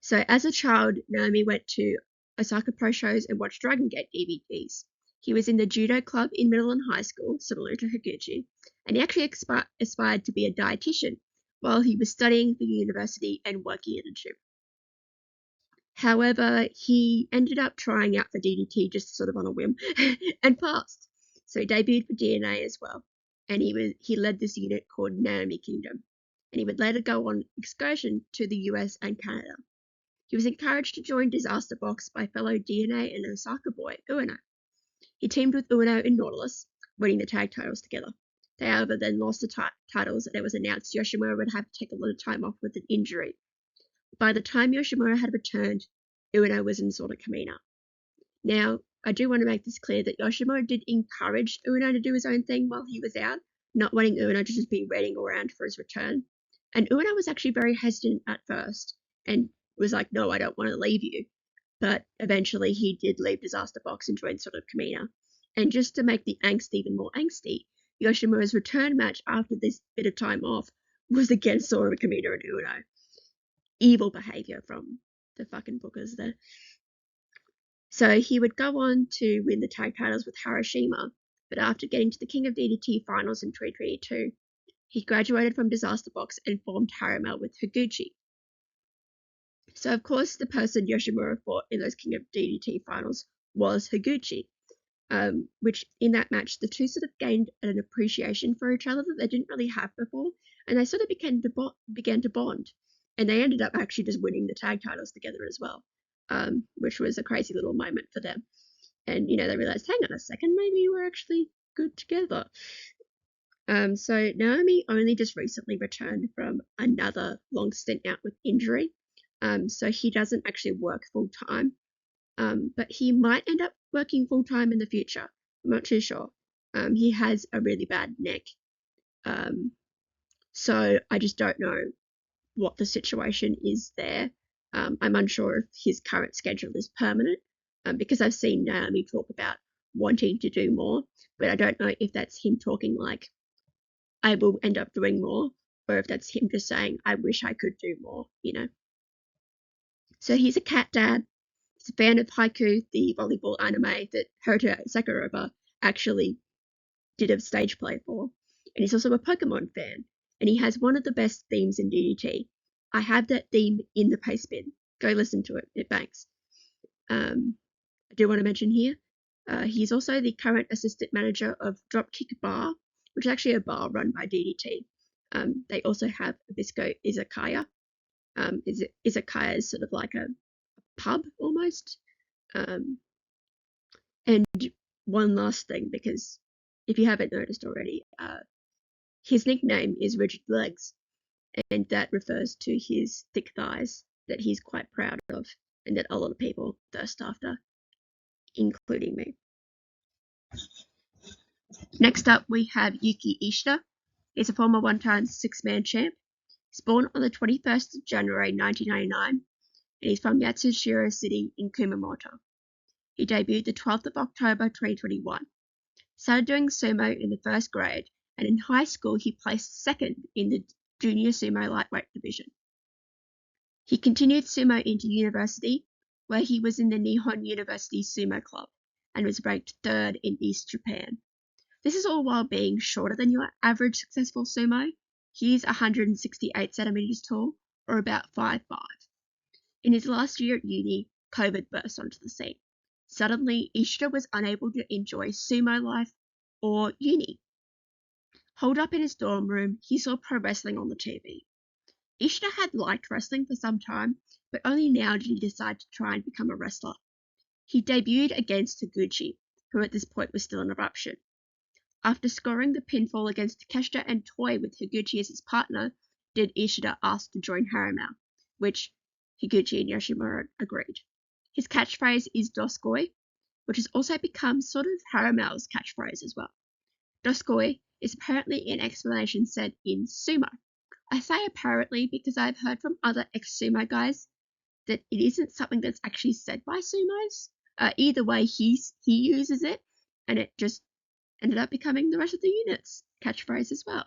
So as a child, Naomi went to Osaka Pro shows and watched Dragon Gate DVDs. He was in the judo club in middle and high school, similar to Higuchi, and he actually aspired to be a dietitian while he was studying for university and working in a gym. However, he ended up trying out for DDT just sort of on a whim and passed. So he debuted for DNA as well, and he led this unit called Naomi Kingdom, and he would later go on excursion to the US and Canada. He was encouraged to join Disaster Box by fellow DNA and Osaka boy Ueno. He teamed with Ueno in Nautilus, winning the tag titles together. They, however, then lost the titles, and it was announced Yoshimura would have to take a lot of time off with an injury. By the time Yoshimura had returned, Ueno was in Sword Kamina. Now, I do want to make this clear that Yoshimura did encourage Ueno to do his own thing while he was out, not wanting Ueno to just be waiting around for his return. And Ueno was actually very hesitant at first and was like, no, I don't want to leave you. But eventually he did leave Disaster Box and joined Sword Kamina. And just to make the angst even more angsty, Yoshimura's return match after this bit of time off was against Sword Kamina and Ueno. Evil behavior from the fucking bookers there. So he would go on to win the tag titles with Hiroshima, but after getting to the King of DDT finals in 2022, he graduated from Disaster Box and formed Harimao with Higuchi. So of course the person Yoshimura fought in those King of DDT finals was Higuchi, which in that match the two sort of gained an appreciation for each other that they didn't really have before, and they sort of began to bond, and they ended up actually just winning the tag titles together as well. Which was a crazy little moment for them. And, they realized, hang on a second, maybe we're actually good together. So Naomi only just recently returned from another long stint out with injury. So he doesn't actually work full time. But he might end up working full time in the future. I'm not too sure. He has a really bad neck. So I just don't know what the situation is there. I'm unsure if his current schedule is permanent, because I've seen Naomi talk about wanting to do more, but I don't know if that's him talking like, I will end up doing more, or if that's him just saying, I wish I could do more, So he's a cat dad. He's a fan of Haiku, the volleyball anime that Hirata Sakuraba actually did a stage play for. And he's also a Pokemon fan, and he has one of the best themes in DDT. I have that theme in the Pastebin. Go listen to it. It bangs. I do want to mention here, he's also the current assistant manager of Dropkick Bar, which is actually a bar run by DDT. They also have Bisco Izakaya. Izakaya is sort of like a pub almost. And one last thing, because if you haven't noticed already, his nickname is Rigid Legs, and that refers to his thick thighs that he's quite proud of and that a lot of people thirst after, including me. Next up, we have Yuki Ishida. He's a former one-time six-man champ. He's born on the 21st of January 1999, and he's from Yatsushiro City in Kumamoto. He debuted the 12th of October 2021. Started doing sumo in the first grade, and in high school he placed second in the junior sumo lightweight division. He continued sumo into university, where he was in the Nihon University Sumo Club, and was ranked third in East Japan. This is all while being shorter than your average successful sumo. He is 168 centimeters tall, or about 5'5". In his last year at uni, COVID burst onto the scene. Suddenly, Ishida was unable to enjoy sumo life or uni. Holed up in his dorm room, he saw pro wrestling on the TV. Ishida had liked wrestling for some time, but only now did he decide to try and become a wrestler. He debuted against Higuchi, who at this point was still in eruption. After scoring the pinfall against Takeshita and Toy with Higuchi as his partner, did Ishida ask to join Harimao, which Higuchi and Yoshimura agreed. His catchphrase is Doskoi, which has also become sort of Harimao's catchphrase as well. Doskoi is apparently an explanation said in sumo. I say apparently because I've heard from other ex-sumo guys that it isn't something that's actually said by sumos. Either way, he uses it, and it just ended up becoming the rest of the unit's catchphrase as well.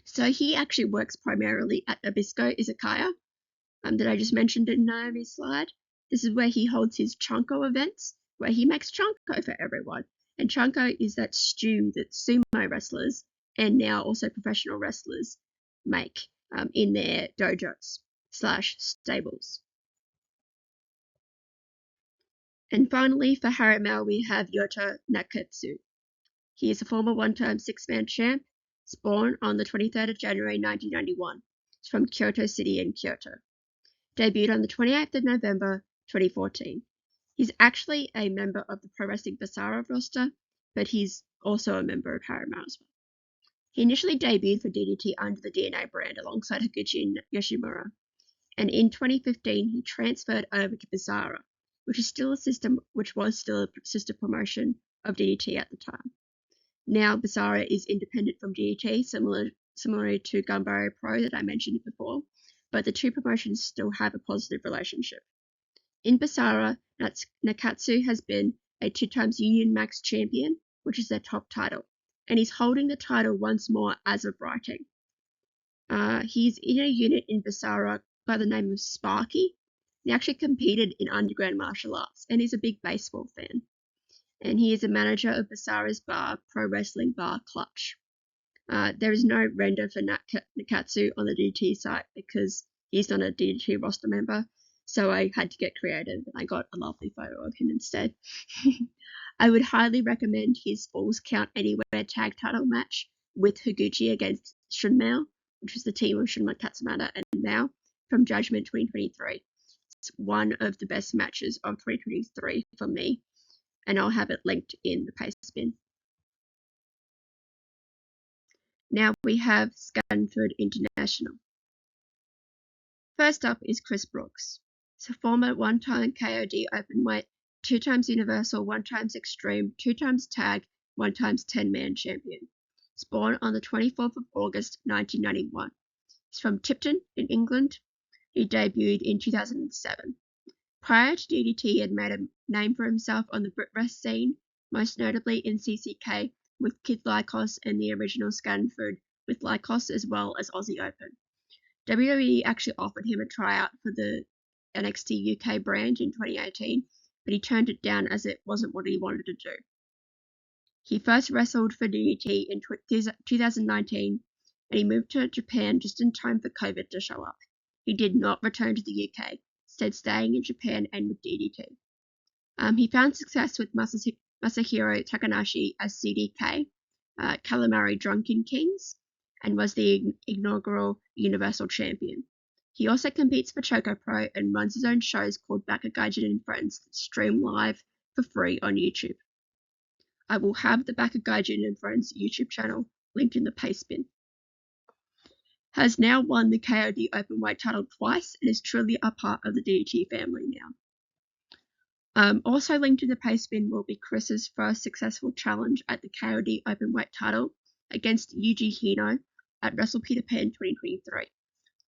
So he actually works primarily at Abisco Izakaya, that I just mentioned in Naomi's slide. This is where he holds his Chanko events, where he makes Chanko for everyone. And Chanko is that stew that sumo wrestlers and now also professional wrestlers make in their dojos / stables. And finally, for Harimao, we have Ryota Nakatsu. He is a former one-time six-man champ. He's born on the 23rd of January 1991. He's from Kyoto City in Kyoto. Debuted on the 28th of November 2014. He's actually a member of the Pro Wrestling Basara roster, but he's also a member of Harimao as well. He initially debuted for DDT under the DNA brand alongside Higuchi and Yoshimura, and in 2015 he transferred over to Basara, which was still a sister promotion of DDT at the time. Now Basara is independent from DDT, similarly to Ganbare Pro that I mentioned before, but the two promotions still have a positive relationship. In Basara, Nakatsu has been a 2x Union Max champion, which is their top title, and he's holding the title once more as of writing. He's in a unit in Basara by the name of Sparky. He actually competed in underground martial arts, and he's a big baseball fan. And he is a manager of Basara's bar, Pro Wrestling Bar Clutch. There is no render for Nakatsu on the DDT site because he's not a DDT roster member, so I had to get creative and I got a lovely photo of him instead. I would highly recommend his Falls Count Anywhere tag title match with Higuchi against Shunma, which was the team of Shunma Katsumata and Mao from Judgment 2023. It's one of the best matches of 2023 for me, and I'll have it linked in the Pastebin. Now we have Schadenfreude International. First up is Chris Brookes. He's a former one-time KOD openweight, 2x Universal, 1x Extreme, 2x Tag, 1x 10-man champion. He's born on the 24th of August 1991. He's from Tipton in England. He debuted in 2007. Prior to DDT, he had made a name for himself on the Brit scene, most notably in CCK with Kid Lycos and the original Schadenfreude with Lycos as well as Aussie Open. WWE actually offered him a tryout for the NXT UK brand in 2018, but he turned it down as it wasn't what he wanted to do. He first wrestled for DDT in 2019, and he moved to Japan just in time for COVID to show up. He did not return to the UK, instead staying in Japan and with DDT. He found success with Masahiro Takanashi as CDK, Calamari Drunken Kings, and was the inaugural Universal Champion. He also competes for Choco Pro and runs his own shows called Gaijin and Friends that stream live for free on YouTube. I will have the Gaijin and Friends YouTube channel linked in the Pastebin. Has now won the KOD Openweight title twice and is truly a part of the DDT family now. Also linked to the Pastebin will be Chris's first successful challenge at the KOD Openweight title against Yuji Hino at Wrestle Peter Pan 2023.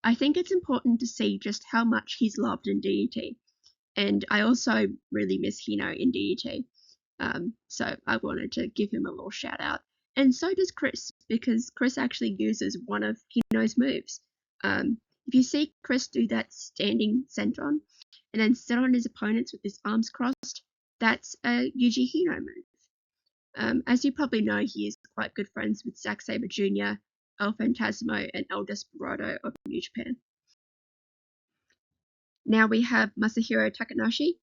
I think it's important to see just how much he's loved in DDT, and I also really miss Hino in DDT, so I wanted to give him a little shout out. And so does Chris, because Chris actually uses one of Hino's moves. If you see Chris do that standing senton and then sit on his opponents with his arms crossed, that's a Yuji Hino move. As you probably know, he is quite good friends with Zack Sabre Jr., El Phantasmo, and El Desperado of New Japan. Now we have Masahiro Takanashi.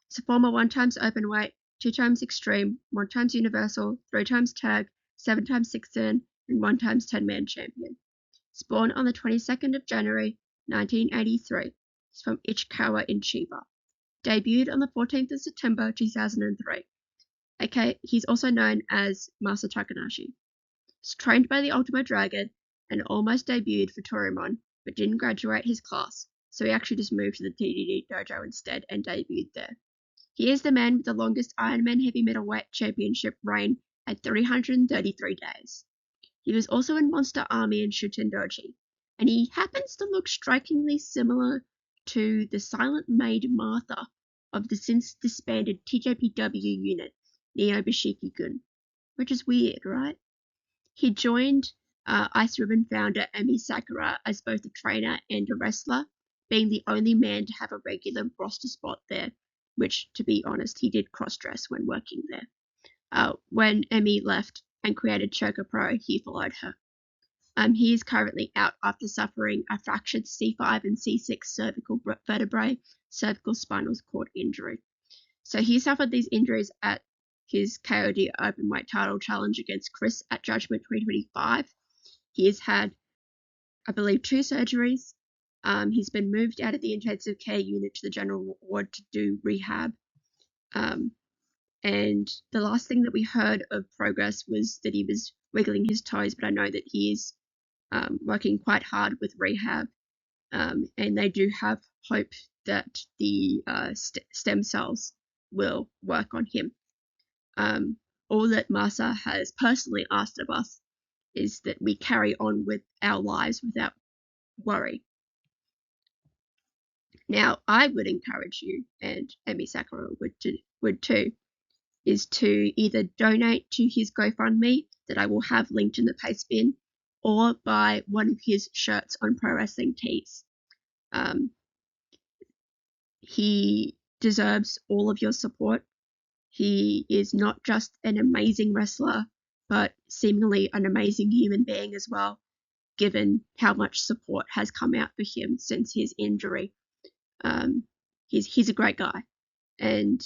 He's a former 1x Openweight, 2x Extreme, 1x Universal, 3x Tag, 7x 6-man, and 1x 10-man champion. He's born on the 22nd of January 1983. He's from Ichikawa in Chiba. Debuted on the 14th of September 2003. Okay, he's also known as Master Takanashi. He's trained by the Ultimo Dragon and almost debuted for Torimon, but didn't graduate his class, so he actually just moved to the DDT dojo instead and debuted there. He is the man with the longest Ironman Heavy Middleweight Championship reign at 333 days. He was also in Monster Army and Shutendoji, and he happens to look strikingly similar to the silent maid Martha of the since disbanded TJPW unit, Neobashiki-gun, which is weird, right? He joined Ice Ribbon founder Emi Sakura as both a trainer and a wrestler, being the only man to have a regular roster spot there, which, to be honest, he did cross-dress when working there. When Emi left and created Choco Pro, he followed her. He is currently out after suffering a fractured C5 and C6 cervical vertebrae, cervical spinal cord injury. So he suffered these injuries at his KOD Openweight title challenge against Chris at Judgment 2025. He has had, I believe, 2 surgeries. He's been moved out of the intensive care unit to the general ward to do rehab. And the last thing that we heard of progress was that he was wiggling his toes, but I know that he is working quite hard with rehab, and they do have hope that the stem cells will work on him. All that Masa has personally asked of us is that we carry on with our lives without worry. Now, I would encourage you, and Emi Sakura would too, is to either donate to his GoFundMe that I will have linked in the Pastebin, or buy one of his shirts on Pro Wrestling Tees. He deserves all of your support. He is not just an amazing wrestler, but seemingly an amazing human being as well, given how much support has come out for him since his injury. He's a great guy, and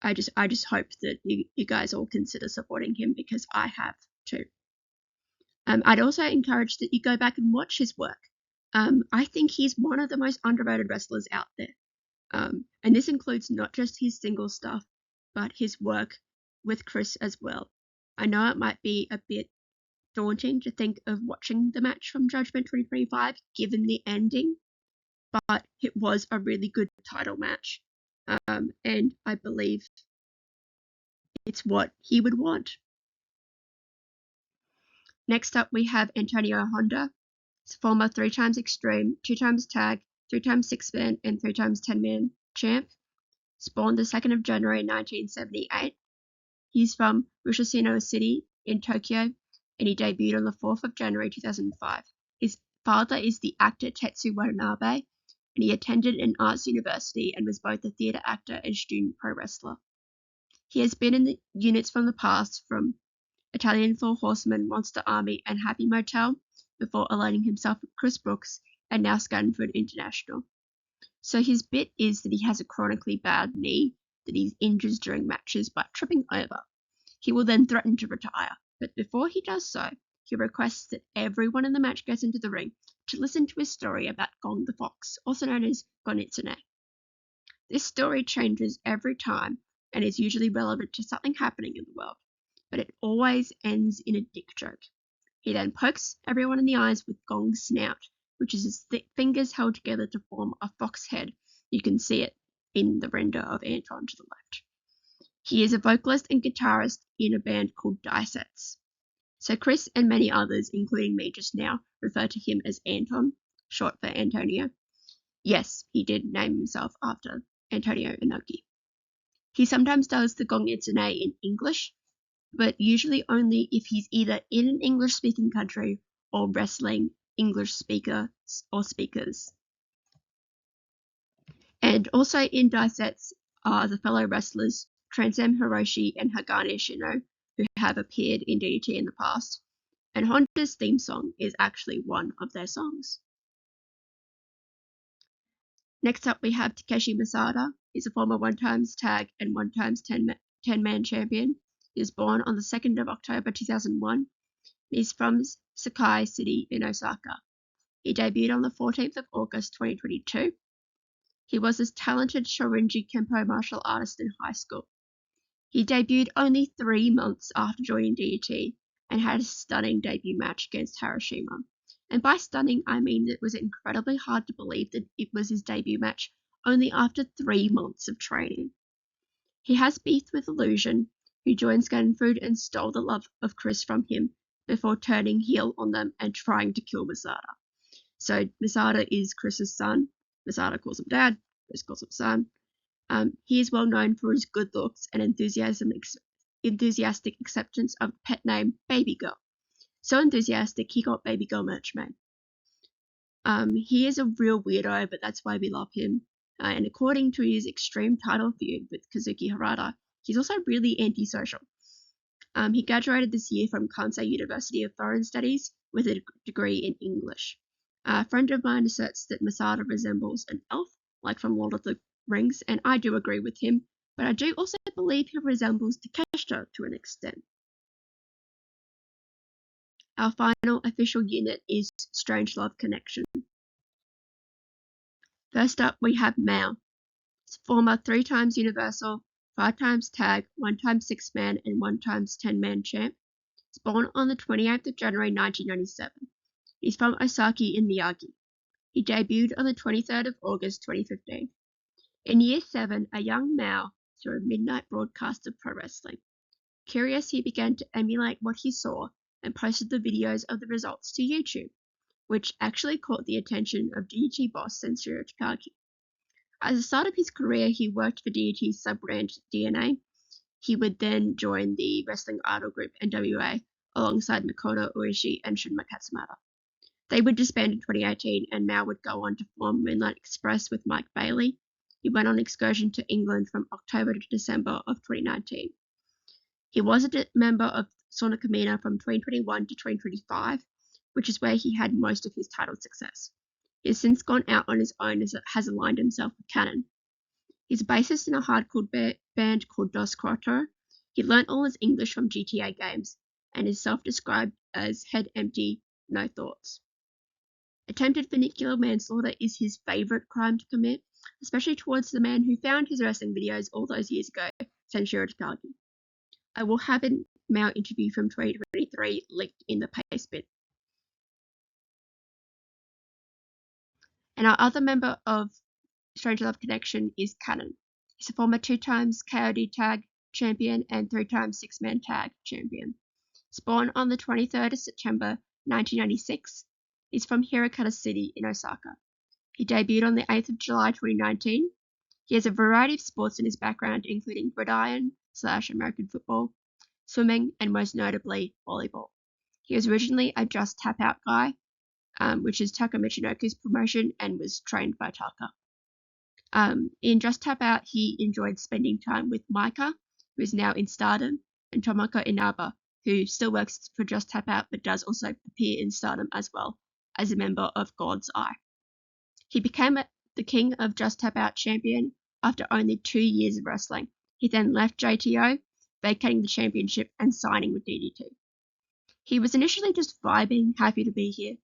I just hope that you guys all consider supporting him, because I have too. I'd also encourage that you go back and watch his work. I think he's one of the most underrated wrestlers out there. And this includes not just his single stuff, but his work with Chris as well. I know it might be a bit daunting to think of watching the match from Judgment 2025 given the ending, but it was a really good title match. And I believe it's what he would want. Next up, we have Antonio Honda, former 3x Extreme, 2x Tag, 3x 6-man, and 3x 10-man champ. Spawned the 2nd of January 1978. He's from Rushino City in Tokyo, and he debuted on the 4th of January 2005. His father is the actor Tetsuya Endo, and he attended an arts university and was both a theatre actor and student pro wrestler. He has been in the units from the past from Italian Four Horsemen, Monster Army, and Happy Motel, before aligning himself with Chris Brookes and now Schadenfreude International. So his bit is that he has a chronically bad knee that he injures during matches by tripping over. He will then threaten to retire, but before he does so, he requests that everyone in the match gets into the ring to listen to his story about Gong the Fox, also known as Gonitsune. This story changes every time and is usually relevant to something happening in the world, but it always ends in a dick joke. He then pokes everyone in the eyes with Gong's snout, which is his thick fingers held together to form a fox head. You can see it in the render of Anton to the left. He is a vocalist and guitarist in a band called Daisuke. So Chris and many others, including me just now, refer to him as Anton, short for Antonio. Yes, he did name himself after Antonio Inoki. He sometimes does the Gong Itsune in English, but usually only if he's either in an English-speaking country or wrestling English speakers or speakers. And also in Daisuke are the fellow wrestlers Transam Hiroshi and Hagane Shino, who have appeared in DDT in the past, and Honda's theme song is actually one of their songs. Next up we have Takeshi Masada. He's a former 1x tag and 1x 10-man champion. He was born on the 2nd of October 2001. He's from Sakai City in Osaka. He debuted on the 14th of August 2022. He was a talented Shorinji Kempo martial artist in high school. He debuted only 3 months after joining DDT and had a stunning debut match against Hiroshima. And by stunning, I mean that it was incredibly hard to believe that it was his debut match only after 3 months of training. He has beef with Illusion, who joined Schadenfreude and stole the love of Chris from him before turning heel on them and trying to kill Masada. So Masada is Chris's son. Masada calls him dad. Chris calls him son. He is well known for his good looks and enthusiastic acceptance of the pet name Baby Girl. So enthusiastic, he got Baby Girl merch made. He is a real weirdo, but that's why we love him. And according to his extreme title feud with Kazuki Hirata, he's also really antisocial. He graduated this year from Kansai University of Foreign Studies with a degree in English. A friend of mine asserts that Masada resembles an elf, like from Lord of the Rings, and I do agree with him, but I do also believe he resembles Takeshita to an extent. Our final official unit is Strangelove Connection. First up, we have Mao, former 3x Universal, 5x tag, 1x 6-man, and 1x 10-man champ. He was born on the 28th of January 1997. He's from Osaka in Miyagi. He debuted on the 23rd of August 2015. In Year 7, a young Mao saw a midnight broadcast of pro wrestling. Curious, he began to emulate what he saw and posted the videos of the results to YouTube, which actually caught the attention of DDT boss Tetsuya Endo. At the start of his career, he worked for DDT's sub-brand DNA. He would then join the wrestling idol group NWA alongside Makoto Oishi and Shunma Katsumata. They would disband in 2018, and Mao would go on to form Moonlight Express with Mike Bailey. He went on excursion to England from October to December of 2019. He was a member of Sonakamina from 2021 to 2025, which is where he had most of his title success. He has since gone out on his own as has aligned himself with Canon. He's a bassist in a hardcore band called Dos Quattro. He learnt all his English from GTA games and is self-described as head empty, no thoughts. Attempted vernacular manslaughter is his favourite crime to commit, especially towards the man who found his wrestling videos all those years ago, Masahiro Takanashi. I will have a Mao interview from 2023 linked in the Pastebin. And our other member of Strange Love Connection is Canon. He's a former 2x KOD tag champion and 3x 6-man tag champion. He's born on the 23rd of September 1996. He's from Hirakata City in Osaka. He debuted on the 8th of July 2019. He has a variety of sports in his background, including gridiron/American football, swimming, and most notably, volleyball. He was originally a Just Tap Out guy, which is Taka Michinoku's promotion, and was trained by Taka. In Just Tap Out, he enjoyed spending time with Maika, who is now in Stardom, and Tomoko Inaba, who still works for Just Tap Out but does also appear in Stardom as well, as a member of God's Eye. He became the King of Just Tap Out champion after only 2 years of wrestling. He then left JTO, vacating the championship and signing with DDT. He was initially just vibing, happy to be here,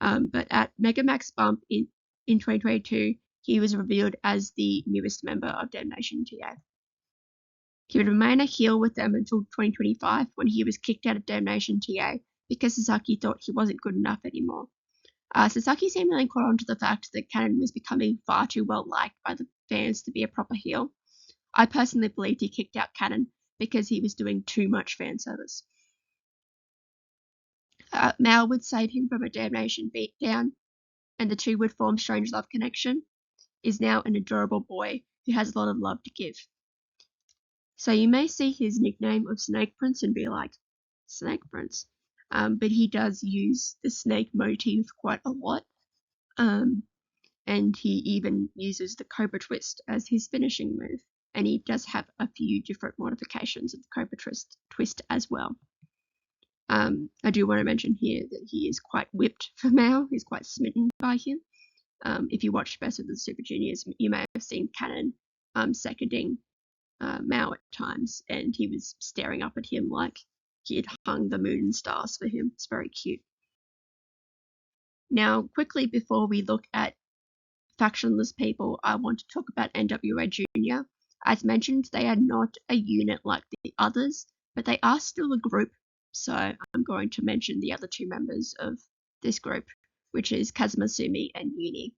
but at Megamax Bump in 2022, he was revealed as the newest member of Damnation T.A. He would remain a heel with them until 2025, when he was kicked out of Damnation T.A. because Sasaki thought he wasn't good enough anymore. Sasaki seemingly caught on to the fact that Canon was becoming far too well liked by the fans to be a proper heel. I personally believed he kicked out Canon because he was doing too much fan service. Mao would save him from a Damnation beatdown, and the two would form Strange Love Connection. Is now an adorable boy who has a lot of love to give. So you may see his nickname of Snake Prince and be like, Snake Prince. But he does use the snake motif quite a lot. And he even uses the Cobra Twist as his finishing move. And he does have a few different modifications of the Cobra Twist as well. I do want to mention here that he is quite whipped for Mao. He's quite smitten by him. If you watched Best of the Super Juniors, you may have seen Canon seconding Mao at times, and he was staring up at him like he had hung the moon and stars for him. It's very cute. Now, quickly before we look at factionless people, I want to talk about NWA Junior. As mentioned, they are not a unit like the others, but they are still a group. So I'm going to mention the other two members of this group, which is Kazuma Sumi and Yuni.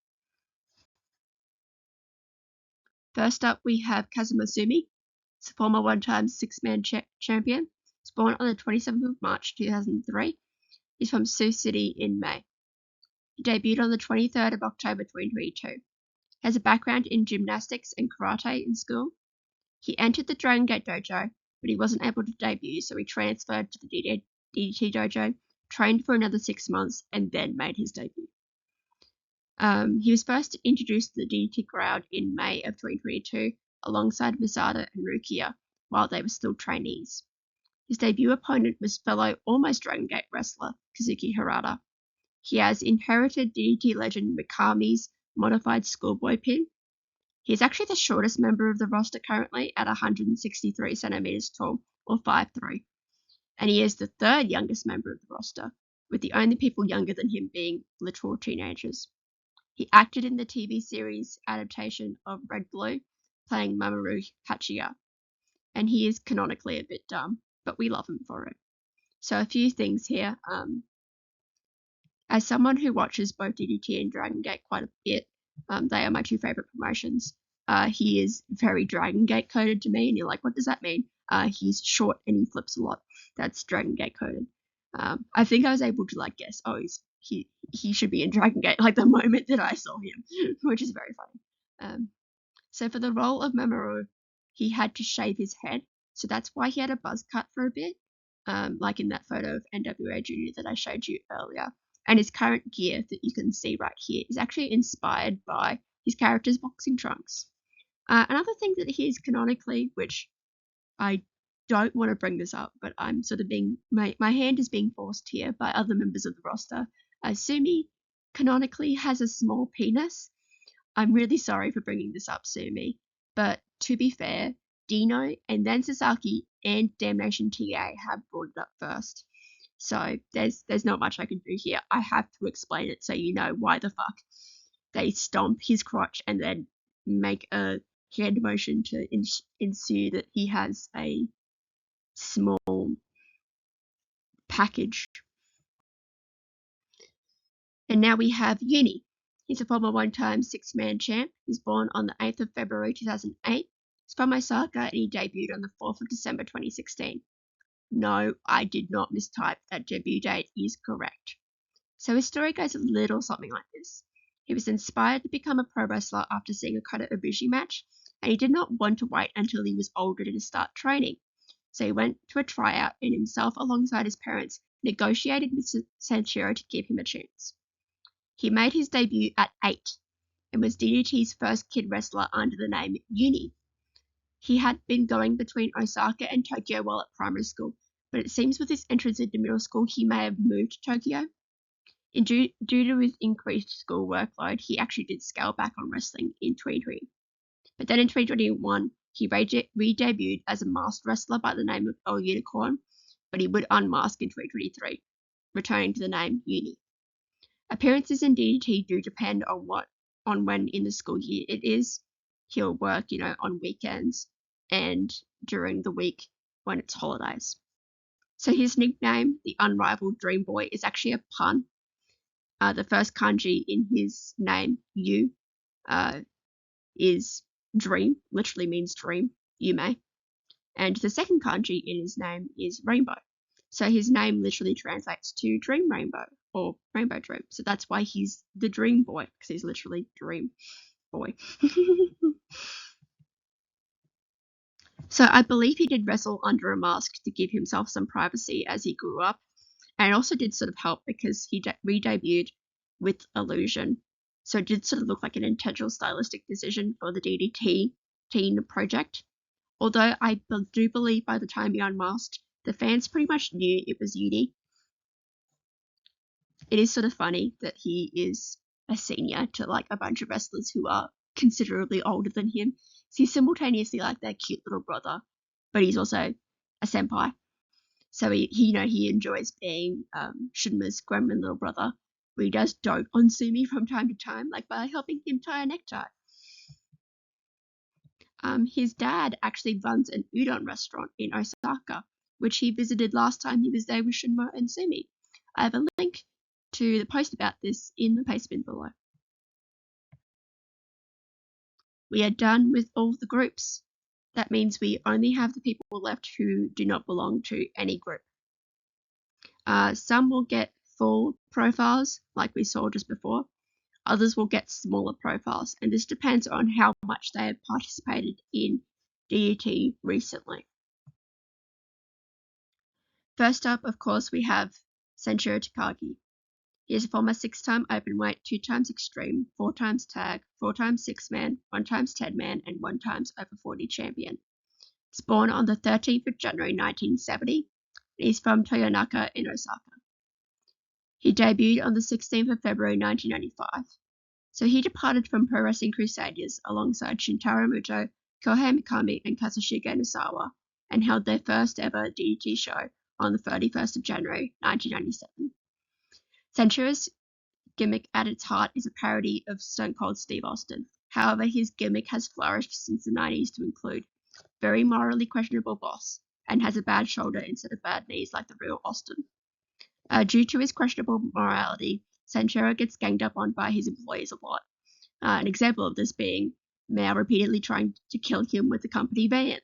First up, we have Kazuma Sumi. He's a former 1x 6-man champion. He's born on the 27th of March 2003. He's from Sioux City in May. He debuted on the 23rd of October 2022. He has a background in gymnastics and karate in school. He entered the Dragon Gate dojo, but he wasn't able to debut, so he transferred to the DDT dojo, trained for another 6 months, and then made his debut. He was first introduced to the DDT crowd in May of 2022, alongside Masada and Rukiya, while they were still trainees. His debut opponent was fellow almost Dragon Gate wrestler Kazuki Hirata. He has inherited DDT legend Mikami's modified schoolboy pin. He is actually the shortest member of the roster currently at 163 centimeters tall, or 5'3", and he is the third youngest member of the roster, with the only people younger than him being literal teenagers. He acted in the TV series adaptation of Red Blue, playing Mamoru Hachiya. and he is canonically a bit dumb, but we love him for it. So a few things here. As someone who watches both DDT and Dragon Gate quite a bit, they are my two favorite promotions. He is very Dragon Gate coded to me, and you're like, what does that mean? He's short and he flips a lot. That's Dragon Gate coded. I think I was able to guess, he should be in Dragon Gate the moment that I saw him, which is very funny. So for the role of Mamoru, he had to shave his head, so that's why he had a buzz cut for a bit, like in that photo of NWA Junior that I showed you earlier. And his current gear that you can see right here is actually inspired by his character's boxing trunks. Another thing that he is canonically, which I don't want to bring this up, but I'm sort of my hand is being forced here by other members of the roster. Sumi canonically has a small penis. I'm really sorry for bringing this up, Sumi, but to be fair, Dino and then Sasaki and Damnation T.A have brought it up first. So there's not much I can do here. I have to explain it so you know why the fuck they stomp his crotch and then make a hand motion to ensue that he has a small package. And now we have Yuni. He's a former one-time six-man champ. He's born on the 8th of February 2008. He's from Osaka and he debuted on the 4th of December 2016. No, I did not mistype. That debut date is correct. So his story goes a little something like this. He was inspired to become a pro wrestler after seeing a Kota Ibushi match, and he did not want to wait until he was older to start training. So he went to a tryout and himself alongside his parents negotiated with Sanshiro to give him a chance. He made his debut at 8 and was DDT's first kid wrestler under the name Yuni. He had been going between Osaka and Tokyo while at primary school, but it seems with his entrance into middle school he may have moved to Tokyo. And due to his increased school workload, he actually did scale back on wrestling in 2020. But then in 2021, he re-debuted as a masked wrestler by the name of El Unicorn, but he would unmask in 2023, returning to the name Yuni. Appearances in DDT do depend on when in the school year it is. He'll work, on weekends and during the week when it's holidays. So his nickname, the Unrivaled Dream Boy, is actually a pun. The first kanji in his name, Yu, is dream, literally means dream, Yume. And the second kanji in his name is rainbow. So his name literally translates to dream rainbow or rainbow dream. So that's why he's the dream boy, because he's literally dream boy. So I believe he did wrestle under a mask to give himself some privacy as he grew up. And it also did sort of help because he re-debuted with illusion. So it did sort of look like an intentional stylistic decision for the DDT teen project. Although I do believe by the time he unmasked, the fans pretty much knew it was Yuni. It is sort of funny that he is a senior to a bunch of wrestlers who are considerably older than him. So he's simultaneously their cute little brother, but he's also a senpai. So he enjoys being Shunma's gremlin little brother. But he does dote on Sumi from time to time, by helping him tie a necktie. His dad actually runs an udon restaurant in Osaka, which he visited last time he was there with Shunma and Sumi. I have a link to the post about this in the Pastebin below. We are done with all the groups. That means we only have the people left who do not belong to any group. Some will get full profiles, like we saw just before. Others will get smaller profiles, and this depends on how much they have participated in DDT recently. First up, of course, we have Sanshiro Takagi. He is a former 6-time openweight, 2 times extreme, 4 times tag, 4 times 6-man, 1 times 10-man, and 1 times over 40 champion. He's born on the 13th of January 1970. He's from Toyonaka in Osaka. He debuted on the 16th of February 1995. So he departed from Pro Wrestling Crusaders alongside Shintaro Muto, Kohei Mikami, and Kazushige Nosawa, and held their first ever DDT show on the 31st of January 1997. Sanshiro's gimmick at its heart is a parody of Stone Cold Steve Austin. However, his gimmick has flourished since the 90s to include very morally questionable boss, and has a bad shoulder instead of bad knees like the real Austin. Due to his questionable morality, Sanchero gets ganged up on by his employees a lot. An example of this being Mao repeatedly trying to kill him with the company van.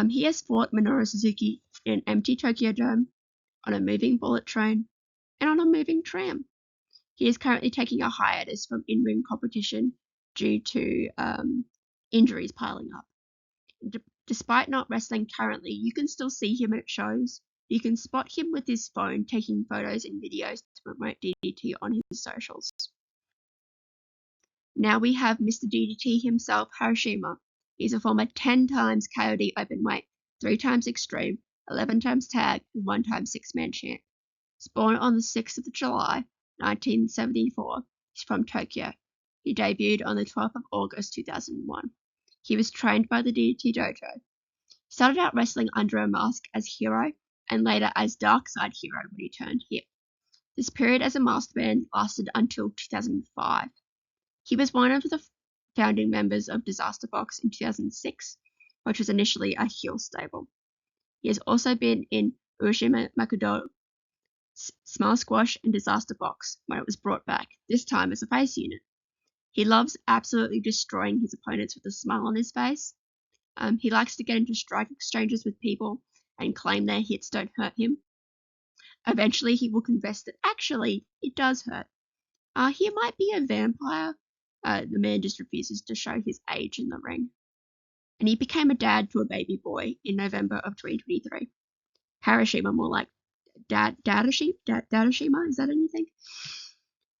He has fought Minoru Suzuki in an empty Tokyo Dome, on a moving bullet train, and on a moving tram. He is currently taking a hiatus from in-ring competition due to injuries piling up. Despite not wrestling currently, you can still see him at shows. You can spot him with his phone taking photos and videos to promote DDT on his socials. Now we have Mr. DDT himself, Harashima. He's a former 10 times KOD openweight, 3 times extreme, 11 times tag, and 1 time 6-man champ. He's born on the 6th of July, 1974. He's from Tokyo. He debuted on the 12th of August 2001. He was trained by the DDT Dojo. He started out wrestling under a mask as Hero, and later as Dark Side Hero when he turned heel. This period as a masked man lasted until 2005. He was one of the founding members of Disaster Box in 2006, which was initially a heel stable. He has also been in Urashima Makudo, Smile Squash, and Disaster Box when it was brought back, this time as a face unit. He loves absolutely destroying his opponents with a smile on his face. He likes to get into strike exchanges with people and claim their hits don't hurt him. Eventually, he will confess that actually it does hurt. He might be a vampire. The man just refuses to show his age in the ring. And he became a dad to a baby boy in November of 2023. Harashima, more like Dadashima? Is that anything?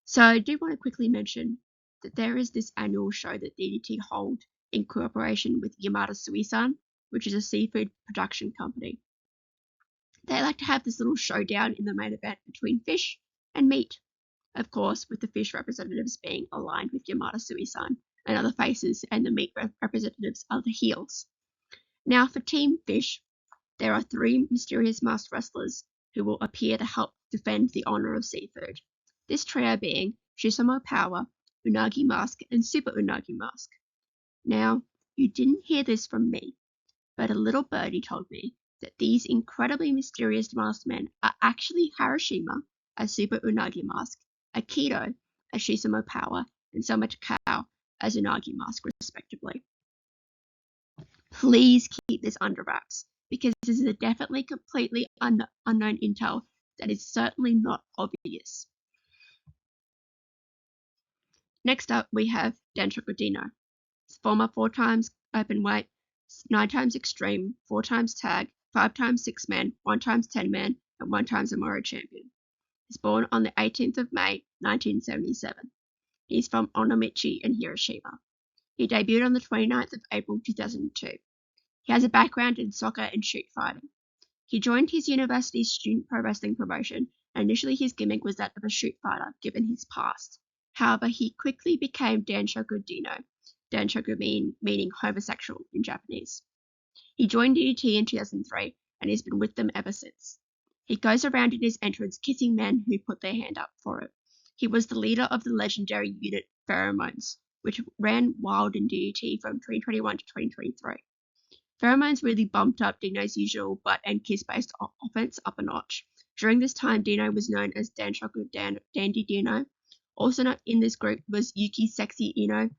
So I do want to quickly mention that there is this annual show that DDT hold in cooperation with Yamada Suisan, which is a seafood production company. They like to have this little showdown in the main event between fish and meat. Of course, with the fish representatives being aligned with Yamada Suisan and other faces, and the meat representatives are the heels. Now, for Team Fish, there are 3 mysterious masked wrestlers who will appear to help defend the honor of seafood. This trio being Susumu Power, Unagi Mask, and Super Unagi Mask. Now, you didn't hear this from me, but a little birdie told me that these incredibly mysterious masked men are actually Harashima as Super Unagi Mask, Aikido as Susumu Power, and Soma Takao as Unagi Mask, respectively. Please keep this under wraps, because this is a definitely completely unknown intel that is certainly not obvious. Next up, we have Denshoku Dino. Former 4 times openweight, 9 times extreme, 4 times tag, 5 times 6-man, 1 times 10-man, and 1 times Amuro champion. He's born on the 18th of May, 1977. He's from Onomichi in Hiroshima. He debuted on the 29th of April 2002. He has a background in soccer and shoot fighting. He joined his university's student pro wrestling promotion, and initially his gimmick was that of a shoot fighter, given his past. However, he quickly became Denshoku Dino, Denshoku meaning homosexual in Japanese. He joined DDT in 2003 and has been with them ever since. He goes around in his entrance kissing men who put their hand up for it. He was the leader of the legendary unit Pheromones, which ran wild in DDT from 2021 to 2023. Pheromones really bumped up Dino's usual butt and kiss-based offense up a notch. During this time, Dino was known as Danshoku Dandy Dino. Also not in this group was Yuki Sexy Ino,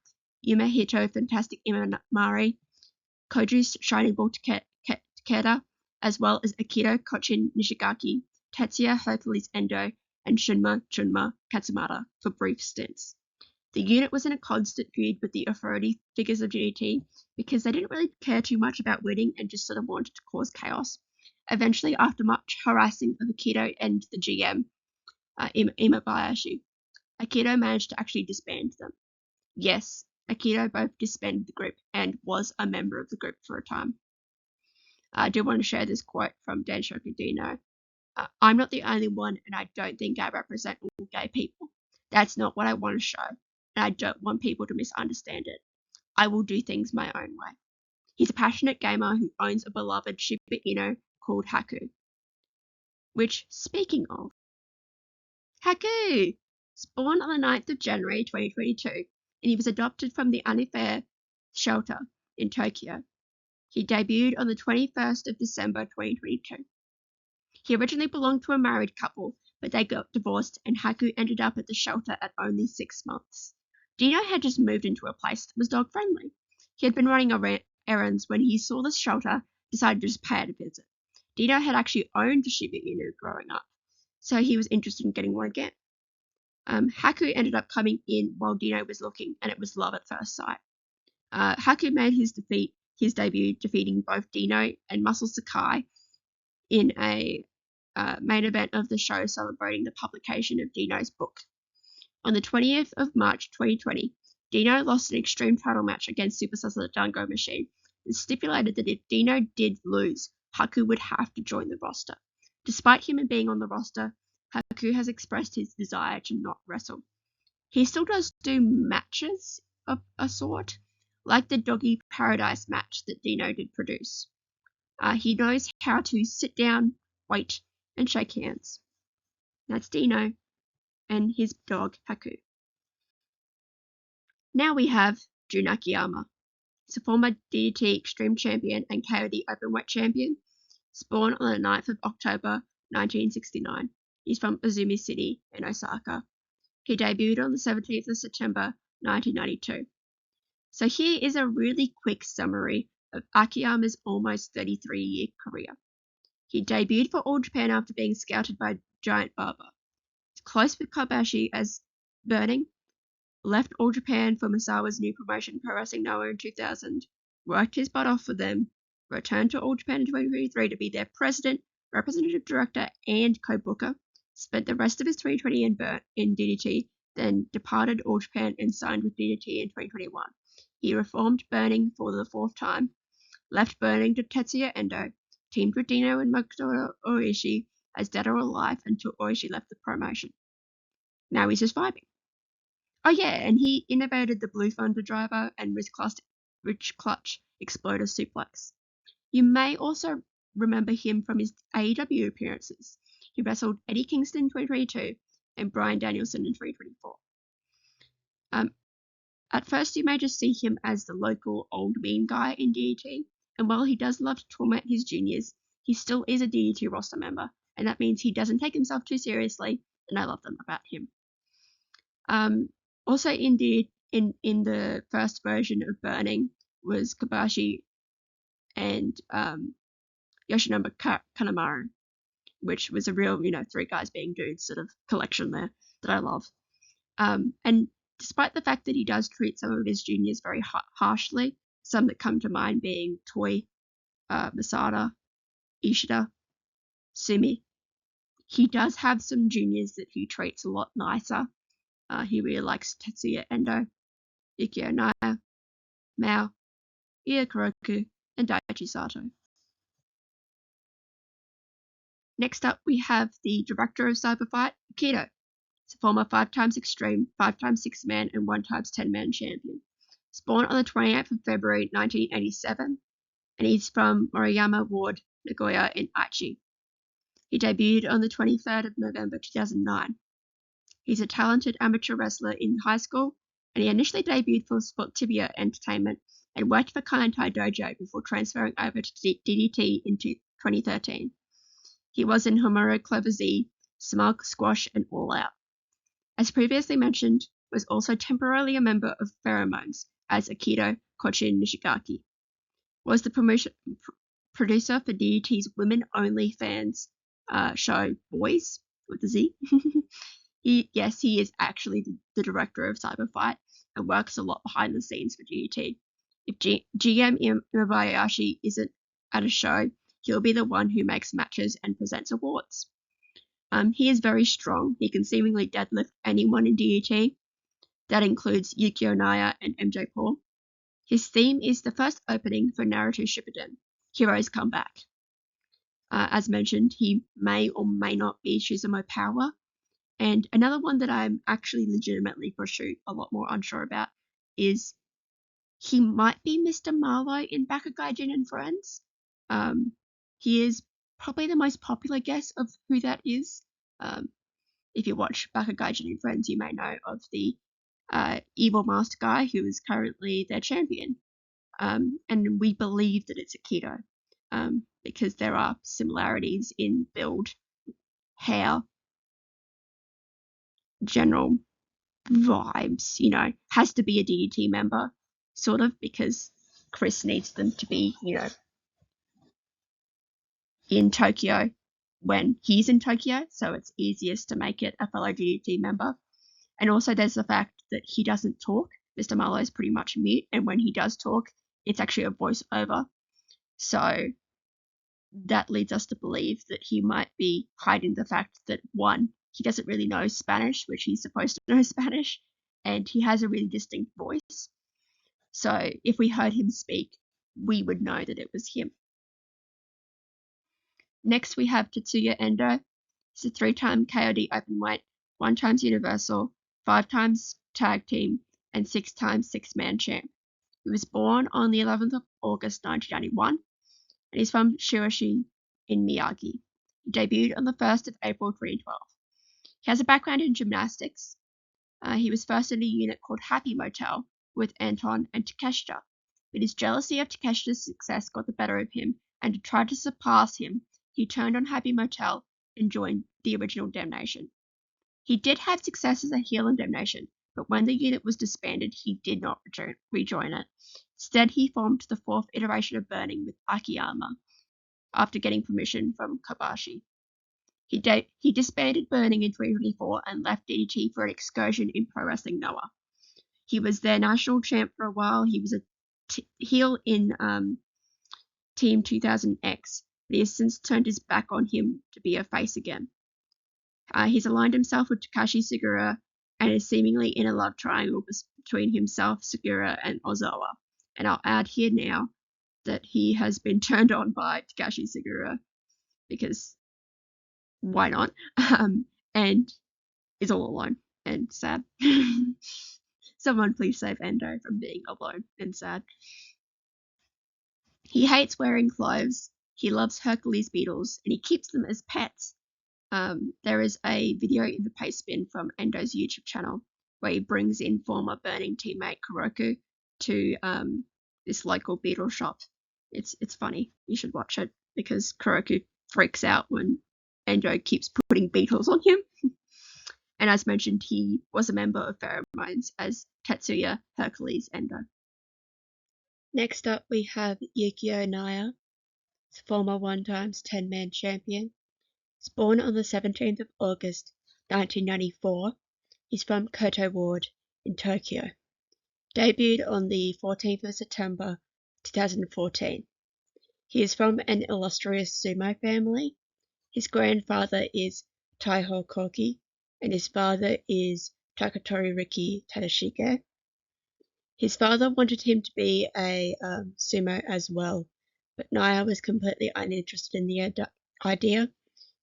Yumehito Fantastic Imamari, Koju Shining Ball Takeda, as well as Akito Kochin Nishigaki, Tetsuya Hercules Endo, and Shunma Katsumata for brief stints. The unit was in a constant feud with the authority figures of DDT because they didn't really care too much about winning and just sort of wanted to cause chaos. Eventually, after much harassing of Akito and the GM, Imabayashi, Akito managed to actually disband them. Yes, Akito both disbanded the group and was a member of the group for a time. I do want to share this quote from Denshoku Dino. I'm not the only one, and I don't think I represent all gay people. That's not what I want to show, and I don't want people to misunderstand it. I will do things my own way. He's a passionate gamer who owns a beloved Shiba Inu called Haku. Which, speaking of, Haku was born on the 9th of January 2022, and he was adopted from the Anifair shelter in Tokyo. He debuted on the 21st of December 2022. He originally belonged to a married couple, but they got divorced and Haku ended up at the shelter at only 6 months. Dino had just moved into a place that was dog friendly. He had been running errands when he saw the shelter, decided to just pay it a visit. Dino had actually owned a Shiba Inu growing up, so he was interested in getting one again. Haku ended up coming in while Dino was looking, and it was love at first sight. Haku made his debut, defeating both Dino and Muscle Sakai in a main event of the show celebrating the publication of Dino's book. On the 20th of March 2020, Dino lost an Extreme title match against Super Sasadango Machine and stipulated that if Dino did lose, Haku would have to join the roster. Despite him being on the roster, Haku has expressed his desire to not wrestle. He still does do matches of a sort, like the Doggy Paradise match that Dino did produce. He knows how to sit down, wait, and shake hands. That's Dino and his dog Haku. Now we have Jun Akiyama. He's a former DDT Extreme Champion and KOD Openweight Champion. He's born on the 9th of October 1969. He's from Azumi City in Osaka. He debuted on the 17th of September 1992. So here is a really quick summary of Akiyama's almost 33-year career. He debuted for All Japan after being scouted by Giant Baba. He's close with Kobayashi as Burning, left All Japan for Misawa's new promotion Pro Wrestling Noah in 2000, worked his butt off for them, returned to All Japan in 2023 to be their president, representative director, and co-booker, spent the rest of his 2020 in DDT, then departed All Japan and signed with DDT in 2021. He reformed Burning for the 4th time, left Burning to Tetsuya Endo, teamed with Dino and Makoto Oishi as Dead or Alive until Oishi left the promotion. Now he's just vibing. Oh yeah, and he innovated the Blue Thunder driver and Rich Clutch Exploder Suplex. You may also remember him from his AEW appearances. He wrestled Eddie Kingston in 2022 and Bryan Danielson in 2024. At first you may just see him as the local old mean guy in DDT, and while he does love to torment his juniors, he still is a DDT roster member, and that means he doesn't take himself too seriously, and I love them about him. Also in the first version of Burning was Kobayashi and Yoshinuma Kanemaru, which was a real, three guys being dudes sort of collection there that I love. And despite the fact that he does treat some of his juniors very harshly, some that come to mind being Toy, Masada, Ishida, Sumi, he does have some juniors that he treats a lot nicer. He really likes Tetsuya Endo, Yukio Naya, Mao, Iya Kuroku, and Daichi Sato. Next up, we have the director of CyberFight, Akito. He's a former 5x Extreme, 5x 6-man, and 1x 10-man champion. He's born on the 28th of February 1987, and he's from Moriyama Ward, Nagoya in Aichi. He debuted on the 23rd of November 2009. He's a talented amateur wrestler in high school, and he initially debuted for Sport Tibia Entertainment and worked for Kaientai Dojo before transferring over to DDT in 2013. He was in Homura Clever Z, Smug, Squash, and All Out. As previously mentioned, was also temporarily a member of Pheromones as Akito Kochin Nishigaki. Was the producer for DDT's women-only fans show Boys with a Z. He is actually the director of CyberFight and works a lot behind the scenes for DDT. If GM Imabayashi isn't at a show, he'll be the one who makes matches and presents awards. He is very strong. He can seemingly deadlift anyone in DDT. That includes Yukio Naya and MJ Paul. His theme is the first opening for Naruto Shippuden, Heroes Come Back. As mentioned, he may or may not be Shizumo Power. And another one that I'm actually legitimately for sure a lot more unsure about is he might be Mr. Marlowe in Bakugaijin and Friends. He is probably the most popular guess of who that is. If you watch Bakugaijin and Friends, you may know of the evil masked guy who is currently their champion. and we believe that it's Aikido, because there are similarities in build, hair, general vibes, has to be a DDT member, sort of, because Chris needs them to be, in Tokyo when he's in Tokyo, so it's easiest to make it a fellow DDT member. And also there's the fact that he doesn't talk. Mr. Marlowe is pretty much mute, and when he does talk, it's actually a voiceover. So that leads us to believe that he might be hiding the fact that, one, he doesn't really know Spanish, which he's supposed to know Spanish, and he has a really distinct voice. So if we heard him speak, we would know that it was him. Next, we have Tetsuya Endo. He's a 3-time KOD openweight, 1 times Universal, 5 times Tag Team, and 6 times 6-man champ. He was born on the 11th of August 1991, and he's from Shiroshi in Miyagi. He debuted on the 1st of April 2012. He has a background in gymnastics. He was first in a unit called Happy Motel with Anton and Takeshita, but his jealousy of Takeshita's success got the better of him, and to try to surpass him, he turned on Happy Motel and joined the original Damnation. He did have success as a heel in Damnation, but when the unit was disbanded, he did not rejoin it. Instead, he formed the 4th iteration of Burning with Akiyama after getting permission from Kobashi. He disbanded Burning in 2024 and left DDT for an excursion in Pro Wrestling Noah. He was their national champ for a while. He was a heel in Team 2000X, but he has since turned his back on him to be a face again. He's aligned himself with Takashi Sugiura and is seemingly in a love triangle between himself, Sugiura, and Ozawa. And I'll add here now that he has been turned on by Takashi Sugiura because why not? And is all alone and sad. Someone please save Endo from being alone and sad. He hates wearing clothes. He loves Hercules beetles and he keeps them as pets. There is a video in the Pastebin from Endo's YouTube channel where he brings in former Burning teammate Kuroku to this local beetle shop. It's funny. You should watch it because Kuroku freaks out when Endo keeps putting beetles on him. And as mentioned, he was a member of Pheromones as Tetsuya Hercules Endo. Next up, we have Yukio Naya, former 1 times 10-man champion. He's born on the 17th of August 1994. He's from Koto Ward in Tokyo. Debuted on the 14th of September 2014. He is from an illustrious sumo family. His grandfather is Taiho Koki, and his father is Takatori Riki Tadashige. His father wanted him to be a sumo as well, but Naya was completely uninterested in the idea.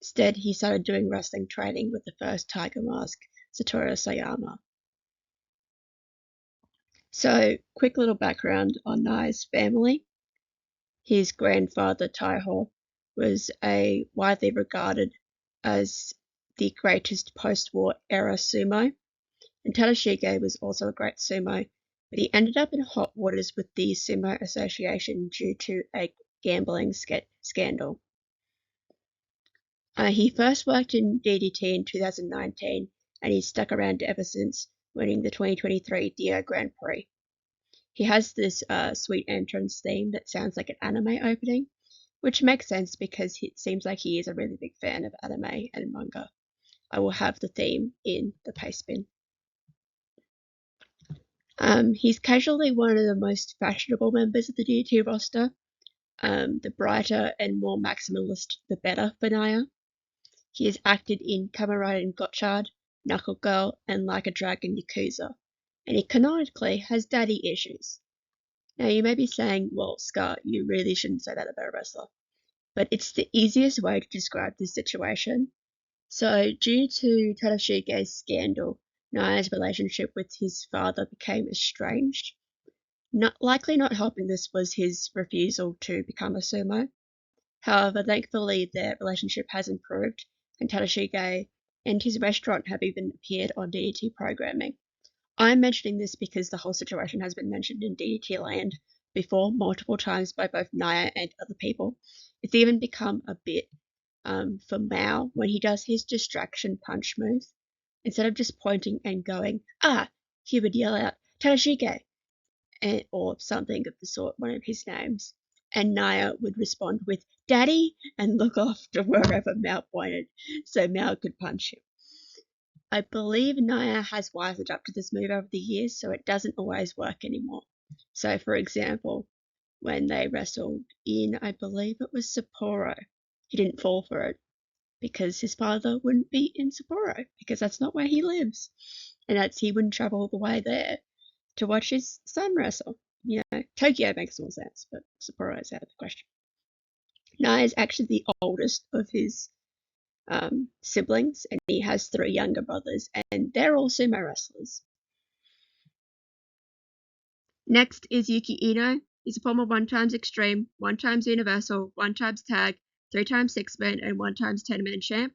Instead, he started doing wrestling training with the first Tiger Mask, Satoru Sayama. So, quick little background on Naya's family. His grandfather, Taiho, was widely regarded as the greatest post-war era sumo, and Tadashige was also a great sumo, but he ended up in hot waters with the Sumo Association due to a gambling scandal. He first worked in DDT in 2019, and he's stuck around ever since, winning the 2023 Dio Grand Prix. He has this sweet entrance theme that sounds like an anime opening, which makes sense because it seems like he is a really big fan of anime and manga. I will have the theme in the Pastebin. He's casually one of the most fashionable members of the DDT roster. The brighter and more maximalist, the better for Naya. He has acted in Kamen Rider Gotchard, Knuckle Girl, and Like a Dragon Yakuza, and he canonically has daddy issues. Now you may be saying, well, Scar, you really shouldn't say that about a wrestler, but it's the easiest way to describe this situation. So, due to Tadashige's scandal, Naya's relationship with his father became estranged. Likely not helping this was his refusal to become a sumo. However, thankfully their relationship has improved, and Tadashige and his restaurant have even appeared on DDT programming. I'm mentioning this because the whole situation has been mentioned in DDT Land, before multiple times by both Naya and other people. It's even become a bit for Mao when he does his distraction punch move. Instead of just pointing and going, he would yell out, Tadashige, or something of the sort, one of his names. And Naya would respond with, Daddy, and look off to wherever Mao pointed so Mao could punch him. I believe Naya has wised up to this move over the years, so it doesn't always work anymore. So, for example, when they wrestled in, I believe it was Sapporo, he didn't fall for it because his father wouldn't be in Sapporo because that's not where he lives. And he wouldn't travel all the way there to watch his son wrestle. You know, Tokyo makes more sense, but Sapporo is out of the question. Naya is actually the oldest of his siblings, and he has 3 younger brothers, and they're all sumo wrestlers. Next is Yuki Ino. He's a former 1x Extreme, 1x Universal, 1x Tag, 3x 6-man, and 1x 10-man champ.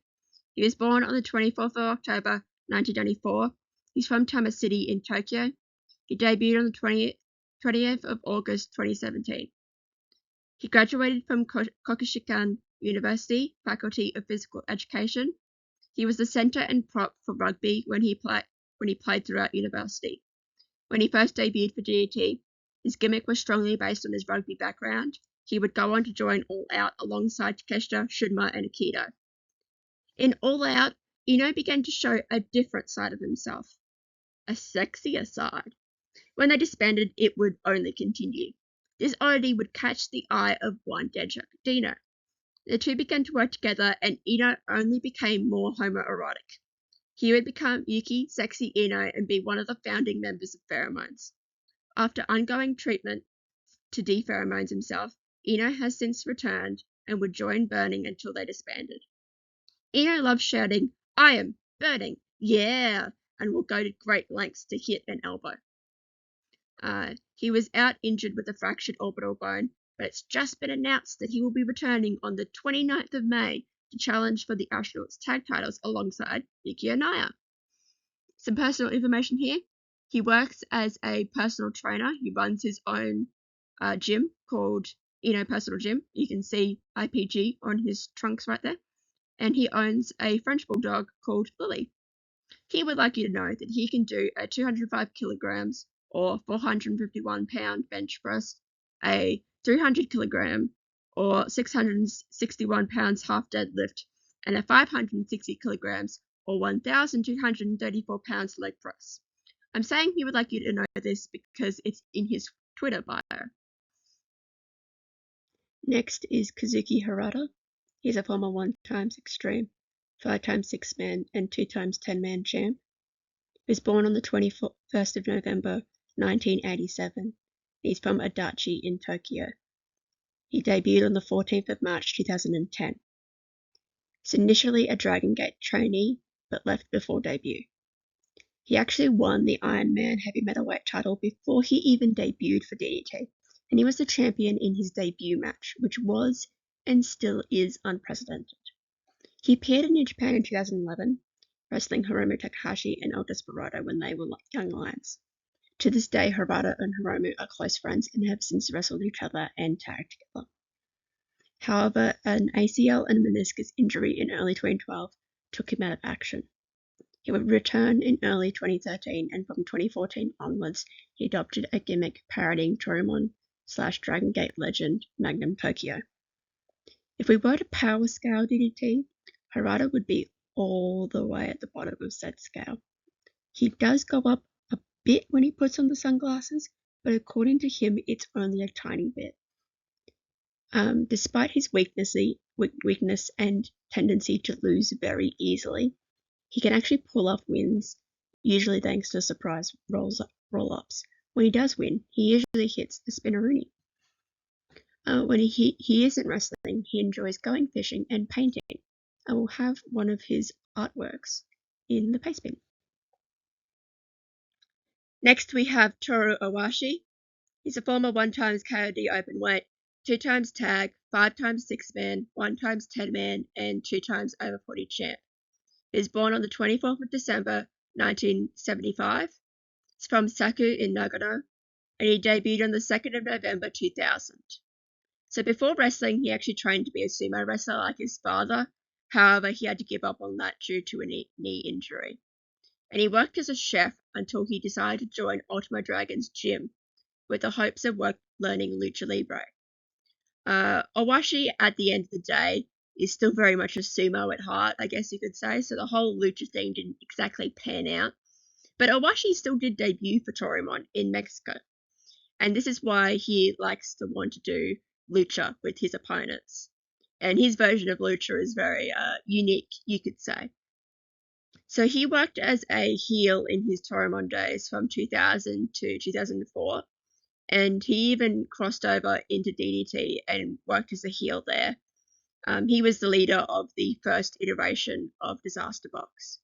He was born on the 24th of October, 1994. He's from Tama City in Tokyo. He debuted on the 20th of August, 2017. He graduated from Kokushikan University, Faculty of Physical Education. He was the center and prop for rugby when he played throughout university. When he first debuted for DDT, his gimmick was strongly based on his rugby background. He would go on to join All Out alongside Takeshita, Shunma, and Akito. In All Out, Ino began to show a different side of himself, a sexier side. When they disbanded, it would only continue. This oddity would catch the eye of one Dino. The two began to work together, and Ino only became more homoerotic. He would become Yuki Sexy Ino and be one of the founding members of Pheromones. After ongoing treatment to de-pheromones himself, Ino has since returned and would join Burning until they disbanded. Ino loves shouting, I am burning, yeah, and will go to great lengths to hit an elbow. He was out injured with a fractured orbital bone, but it's just been announced that he will be returning on the 29th of May to challenge for the Astronauts tag titles alongside Yukio Naya. Some personal information here. He works as a personal trainer. He runs his own gym called Ino Personal Gym. You can see IPG on his trunks right there. And he owns a French bulldog called Lily. He would like you to know that he can do a 205 kilograms or 451 pound bench press, a 300 kilogram or 661 pounds half deadlift, and a 560 kilograms or 1,234 pounds leg press. I'm saying he would like you to know this because it's in his Twitter bio. Next is Kazuki Hirata. He's a former 1x Extreme, 5x 6-man, and 2x 10-man champ. He was born on the 21st of November, 1987. He's from Adachi in Tokyo. He debuted on the 14th of March 2010. He's initially a Dragon Gate trainee, but left before debut. He actually won the Iron Man heavy metalweight title before he even debuted for DDT, and he was the champion in his debut match, which was and still is unprecedented. He appeared in New Japan in 2011, wrestling Hiromu Takahashi and El Desperado when they were young lions. To this day, Hirata and Hiromu are close friends and have since wrestled each other and tagged together. However, an ACL and meniscus injury in early 2012 took him out of action. He would return in early 2013, and from 2014 onwards, he adopted a gimmick parodying Torimon/Dragon Gate legend Magnum Tokyo. If we were to power scale DDT, Hirata would be all the way at the bottom of said scale. He does go up a bit when he puts on the sunglasses, but according to him, it's only a tiny bit. Despite his weakness and tendency to lose very easily, he can actually pull off wins, usually thanks to surprise roll-ups. When he does win, he usually hits the spinneroonie. When he isn't wrestling, he enjoys going fishing and painting. I will have one of his artworks in the Pastebin. Next we have Toru Owashi. He's a former 1x KOD openweight, 2x tag, 5x 6-man, 1x 10-man, and 2x over 40 champ. He was born on the 24th of December, 1975. He's from Saku in Nagano. and he debuted on the 2nd of November 2000. So before wrestling, he actually trained to be a sumo wrestler like his father. However, he had to give up on that due to a knee injury. And he worked as a chef until he decided to join Ultimo Dragon's gym with the hopes of learning lucha libre. Owashi, at the end of the day, is still very much a sumo at heart, I guess you could say, so the whole lucha thing didn't exactly pan out. But Owashi still did debut for Torimon in Mexico, and this is why he likes to want to do lucha with his opponents. And his version of lucha is very unique, you could say. So he worked as a heel in his Torimon days from 2000 to 2004, and he even crossed over into DDT and worked as a heel there. He was the leader of the first iteration of Disaster Box.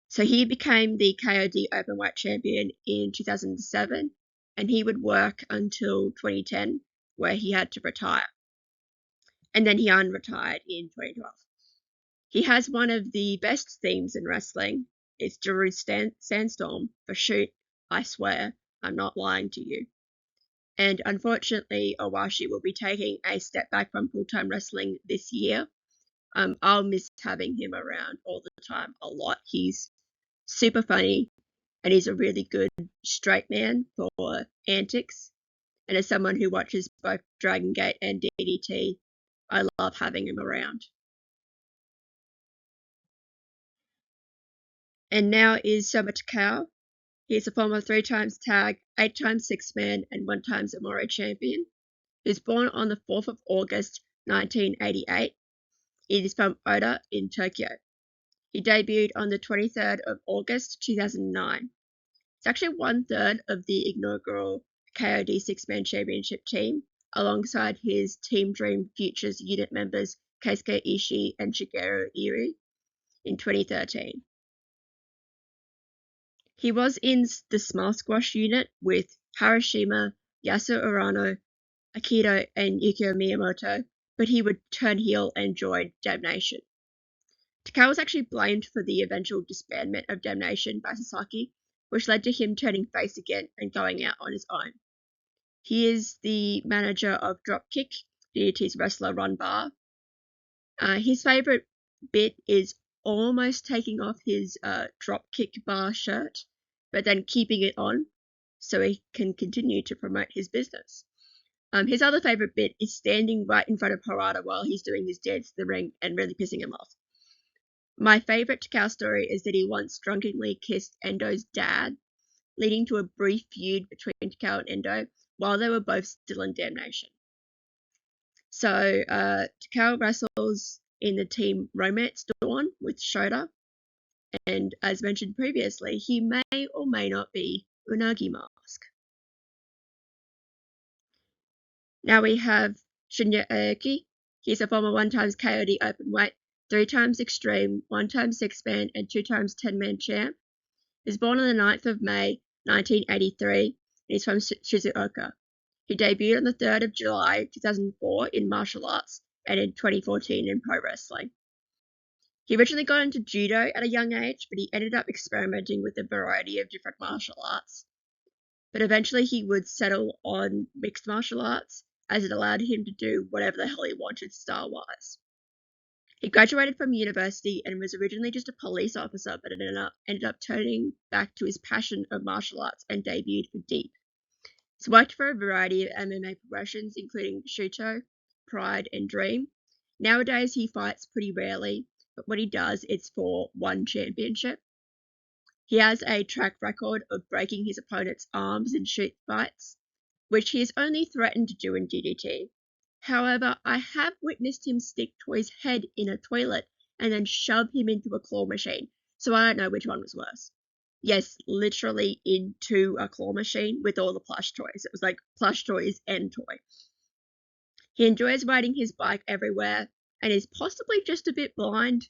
So he became the KOD Openweight champion in 2007, and he would work until 2010, where he had to retire. And then he unretired in 2012. He has one of the best themes in wrestling. It's Daru Sandstorm for Shoot, I Swear, I'm Not Lying to You. And unfortunately, Owashi will be taking a step back from full-time wrestling this year. I'll miss having him around all the time a lot. He's super funny, and he's a really good straight man for antics. And as someone who watches both Dragon Gate and DDT, I love having him around. And now is Shunma Katsumata. He is a former 3x tag, 8x 6-man, and 1x Amore champion. He was born on the 4th of August 1988. He is from Oda in Tokyo. He debuted on the 23rd of August 2009. It's actually 1/3 of the inaugural KOD 6-man championship team, alongside his Team Dream Futures unit members Keisuke Ishii and Shigeru Iri in 2013. He was in the Small Squash unit with Harashima, Yasu Urano, Akito, and Yukio Miyamoto, but he would turn heel and join Damnation. Takao was actually blamed for the eventual disbandment of Damnation by Sasaki, which led to him turning face again and going out on his own. He is the manager of Dropkick, DDT's wrestler run bar. His favourite bit is almost taking off his Dropkick bar shirt, but then keeping it on so he can continue to promote his business. His other favourite bit is standing right in front of Harada while he's doing his dance in the ring and really pissing him off. My favourite Takao story is that he once drunkenly kissed Endo's dad, leading to a brief feud between Takao and Endo while they were both still in Damnation. So Takao wrestles in the Team Romance Dawn with Shota, and as mentioned previously, he may or may not be Unagi Mask. Now we have Shinya Aoki. He's a former 1x KOD Openweight, 3x Extreme, 1x 6-man, and 2x 10-man champ. He was born on the 9th of May, 1983, and he's from Shizuoka. He debuted on the 3rd of July, 2004 in martial arts, and in 2014 in pro wrestling. He originally got into judo at a young age, but he ended up experimenting with a variety of different martial arts. But eventually he would settle on mixed martial arts, as it allowed him to do whatever the hell he wanted style-wise. He graduated from university and was originally just a police officer, but ended up turning back to his passion of martial arts and debuted for Deep. He's worked for a variety of MMA promotions, including Shuto, Pride, and Dream. Nowadays, he fights pretty rarely, but when he does, it's for one championship. He has a track record of breaking his opponent's arms in shoot fights, which he has only threatened to do in DDT. However, I have witnessed him stick Toy's head in a toilet and then shove him into a claw machine, so I don't know which one was worse. Yes, literally into a claw machine with all the plush toys. It was like plush toys and toy. He enjoys riding his bike everywhere and is possibly just a bit blind.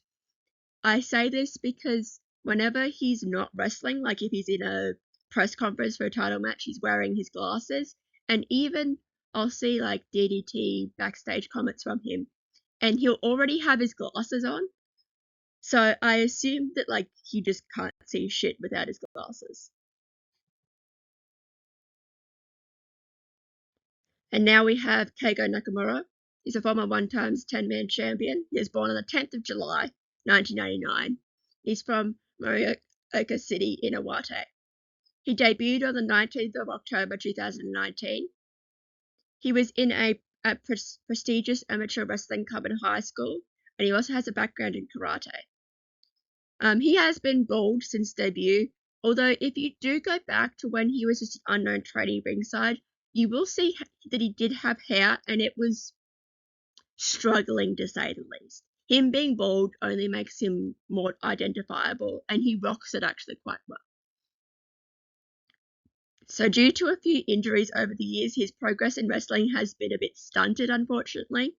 I say this because whenever he's not wrestling, like if he's in a press conference for a title match, he's wearing his glasses, and even I'll see like DDT backstage comments from him, and he'll already have his glasses on. So I assume that like he just can't see shit without his glasses. And now we have Keigo Nakamura. He's a former 1x 10-man champion. He was born on the 10th of July, 1999. He's from Morioka City in Iwate. He debuted on the 19th of October 2019. He was in a prestigious amateur wrestling club in high school, and he also has a background in karate. He has been bald since debut, although if you do go back to when he was just an unknown trainee ringside, you will see that he did have hair, and it was struggling to say the least. Him being bald only makes him more identifiable, and he rocks it actually quite well. So due to a few injuries over the years, his progress in wrestling has been a bit stunted, unfortunately.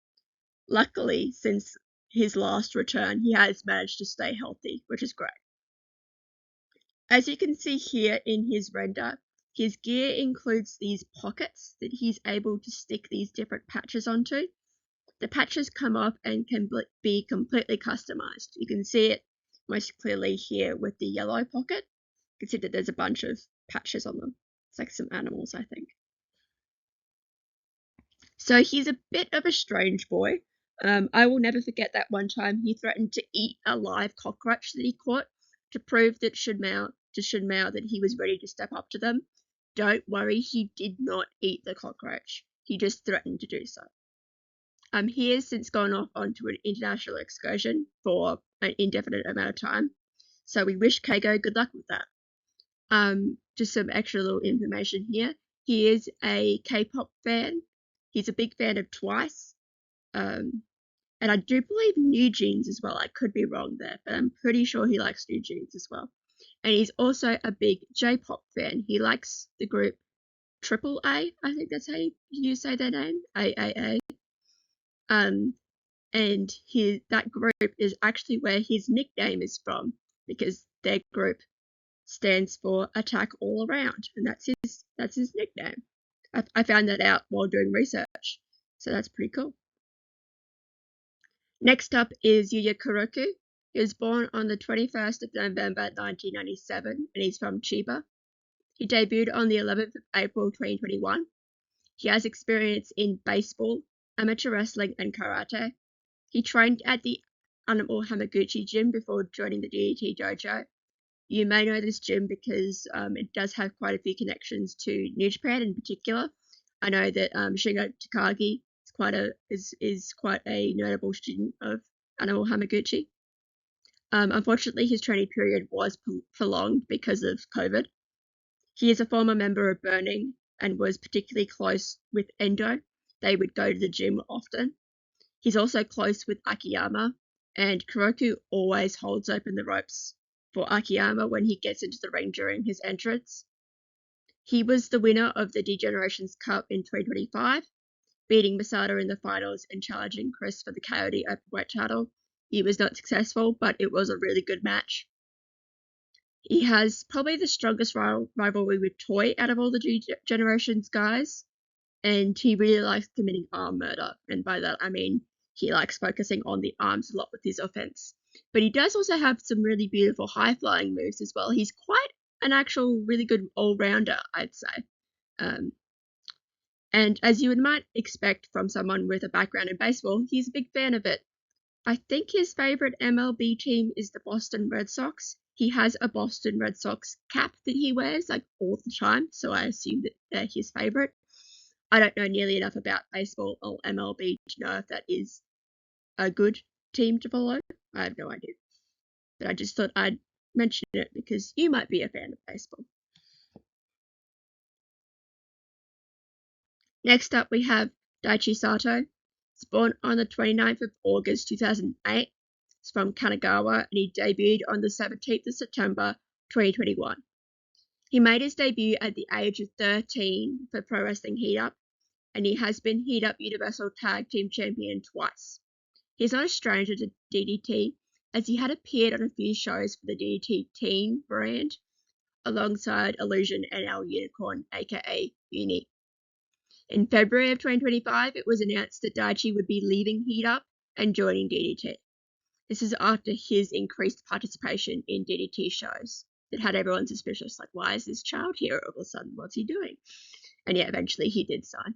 Luckily, since his last return, he has managed to stay healthy, which is great. As you can see here in his render, his gear includes these pockets that he's able to stick these different patches onto. The patches come off and can be completely customized. You can see it most clearly here with the yellow pocket. You can see that there's a bunch of patches on them. It's like some animals, I think. So he's a bit of a strange boy. I will never forget that one time he threatened to eat a live cockroach that he caught to prove that Shunma that he was ready to step up to them. Don't worry, he did not eat the cockroach. He just threatened to do so. He has since gone off onto an international excursion for an indefinite amount of time. So we wish Keigo good luck with that. Just some extra little information here. He is a K-pop fan. He's a big fan of Twice. And I do believe New Jeans as well. I could be wrong there, but I'm pretty sure he likes New Jeans as well. And he's also a big J-pop fan. He likes the group AAA. I think that's how you say their name. AAA. And that group is actually where his nickname is from, because their group stands for Attack All Around, and that's his nickname. I found that out while doing research, so that's pretty cool. Next up is Yuya Kuroku. He was born on the 21st of November 1997, and he's from Chiba. He debuted on the 11th of April 2021. He has experience in baseball, amateur wrestling, and karate. He trained at the Animal Hamaguchi gym before joining the DDT dojo. You may know this gym because it does have quite a few connections to New Japan in particular. I know that Shingo Takagi is quite a notable student of Animal Hamaguchi. Unfortunately, his training period was prolonged because of COVID. He is a former member of Burning and was particularly close with Endo. They would go to the gym often. He's also close with Akiyama, and Kuroku always holds open the ropes for Akiyama when he gets into the ring during his entrance. He was the winner of the D-Generations Cup in 2025, beating Masada in the finals and challenging Chris for the Coyote Openweight title. He was not successful, but it was a really good match. He has probably the strongest rivalry with Toy out of all the D-Generations guys, and he really likes committing arm murder, and by that I mean he likes focusing on the arms a lot with his offense. But he does also have some really beautiful high-flying moves as well. He's quite an actual really good all-rounder, I'd say. And as you might expect from someone with a background in baseball, he's a big fan of it. I think his favorite MLB team is the Boston Red Sox. He has a Boston Red Sox cap that he wears like all the time, so I assume that they're his favorite. I don't know nearly enough about baseball or MLB to know if that is a good team to follow. I have no idea. But I just thought I'd mention it because you might be a fan of baseball. Next up, we have Daichi Sato. He's born on the 29th of August 2008. He's from Kanagawa, and he debuted on the 17th of September 2021. He made his debut at the age of 13 for Pro Wrestling Heat Up, and he has been Heat Up Universal Tag Team Champion twice. He's not a stranger to DDT, as he had appeared on a few shows for the DDT team brand, alongside Illusion and our unicorn, aka Yuni. In February of 2025, it was announced that Daichi would be leaving Heat Up and joining DDT. This is after his increased participation in DDT shows that had everyone suspicious, like, why is this child here all of a sudden? What's he doing? And yeah, eventually he did sign.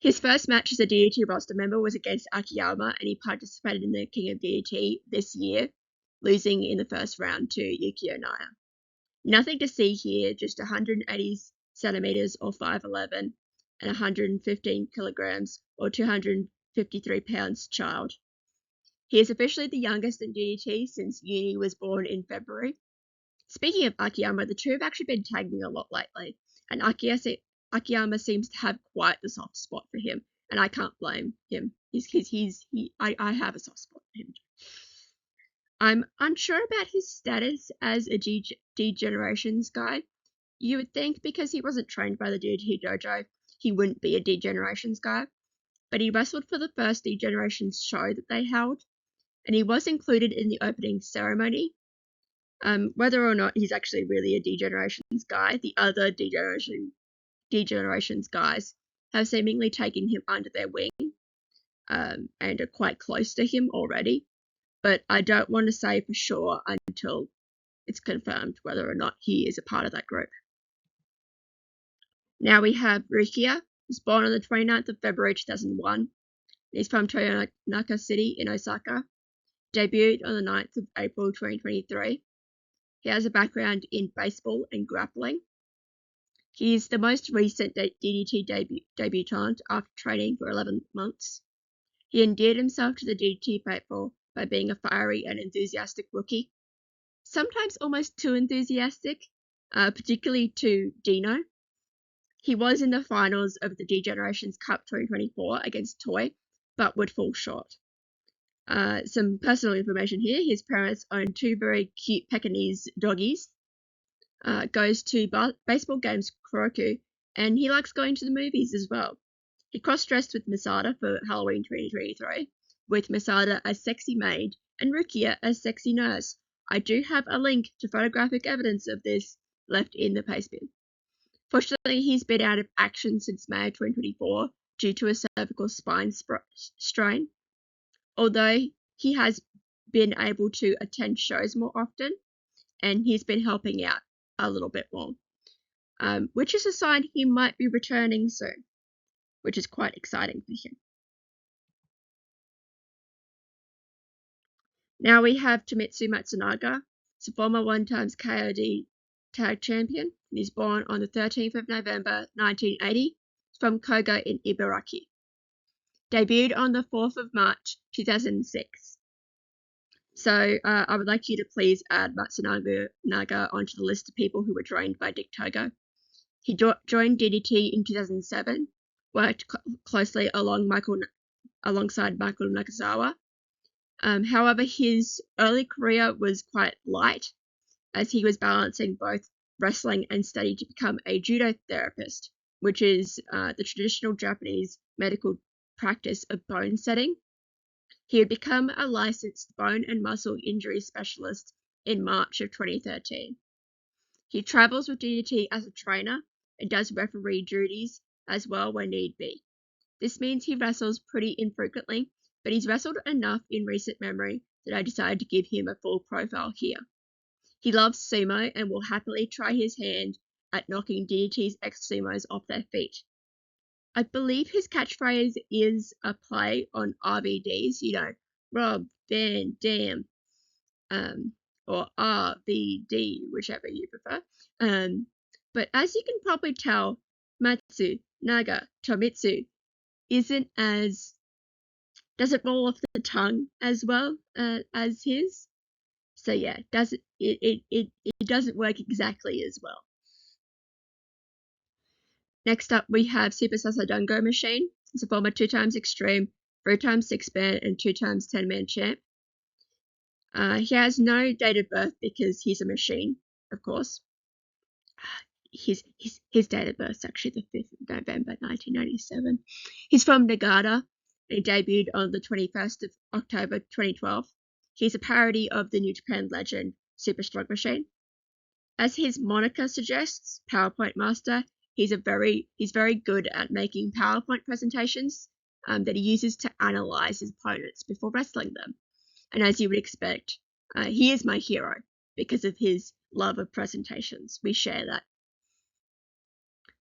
His first match as a DDT roster member was against Akiyama, and he participated in the King of DDT this year, losing in the first round to Yukio Naya. Nothing to see here, just 180 centimeters or 5'11", and 115 kilograms or 253 pounds child. He is officially the youngest in DDT since Yuni was born in February. Speaking of Akiyama, the two have actually been tagging a lot lately, and Akiyama seems to have quite the soft spot for him, and I can't blame him. I have a soft spot for him. I'm unsure about his status as a D-Generations guy. You would think because he wasn't trained by the DDT dojo, he wouldn't be a D-Generations guy, but he wrestled for the first D-Generations show that they held, and he was included in the opening ceremony. Whether or not he's actually really a D-Generations guy, the other D-Generations guys have seemingly taken him under their wing, and are quite close to him already. But I don't want to say for sure until it's confirmed whether or not he is a part of that group. Now we have Rukiya, who's born on the 29th of February 2001. He's from Toyonaka City in Osaka. Debuted on the 9th of April 2023. He has a background in baseball and grappling. He is the most recent DDT debutant after training for 11 months. He endeared himself to the DDT faithful by being a fiery and enthusiastic rookie, sometimes almost too enthusiastic, particularly to Dino. He was in the finals of the D-Generations Cup 2024 against Toy, but would fall short. Some personal information here. His parents own two very cute Pekingese doggies. Goes to baseball games Kuroku, and he likes going to the movies as well. He cross-dressed with Masada for Halloween 2023, with Masada as sexy maid and Rukiya as sexy nurse. I do have a link to photographic evidence of this left in the Pastebin. Fortunately, he's been out of action since May 2024 due to a cervical spine strain, although he has been able to attend shows more often, and he's been helping out a little bit more, which is a sign he might be returning soon, which is quite exciting for him. Now we have Tomitsu Matsunaga, a former one-times KOD tag champion. He's born on the 13th of November 1980 from Koga in Ibaraki. Debuted on the 4th of March 2006. So I would like you to please add Matsunaga onto the list of people who were joined by Dick Togo. He joined DDT in 2007, worked closely alongside Michael Nakazawa. However, his early career was quite light, as he was balancing both wrestling and study to become a judo therapist, which is the traditional Japanese medical practice of bone setting. He had become a licensed bone and muscle injury specialist in March of 2013. He travels with DDT as a trainer and does referee duties as well when need be. This means he wrestles pretty infrequently, but he's wrestled enough in recent memory that I decided to give him a full profile here. He loves sumo and will happily try his hand at knocking DDT's ex-sumos off their feet. I believe his catchphrase is a play on RVDs, Rob, Van Dam, or RVD, whichever you prefer. But as you can probably tell, Matsunaga Tomitsu doesn't roll off the tongue as well as his. So yeah, it doesn't work exactly as well. Next up, we have Super Sasadango Machine. He's a former 2x Extreme, 3x 6-man, and 2x 10-man champ. He has no date of birth because he's a machine, of course. His date of birth is actually the 5th of November 1997. He's from Nagata, and he debuted on the 21st of October 2012. He's a parody of the New Japan legend Super Strong Machine. As his moniker suggests, PowerPoint Master, he's very good at making PowerPoint presentations that he uses to analyze his opponents before wrestling them. And as you would expect, he is my hero because of his love of presentations. We share that.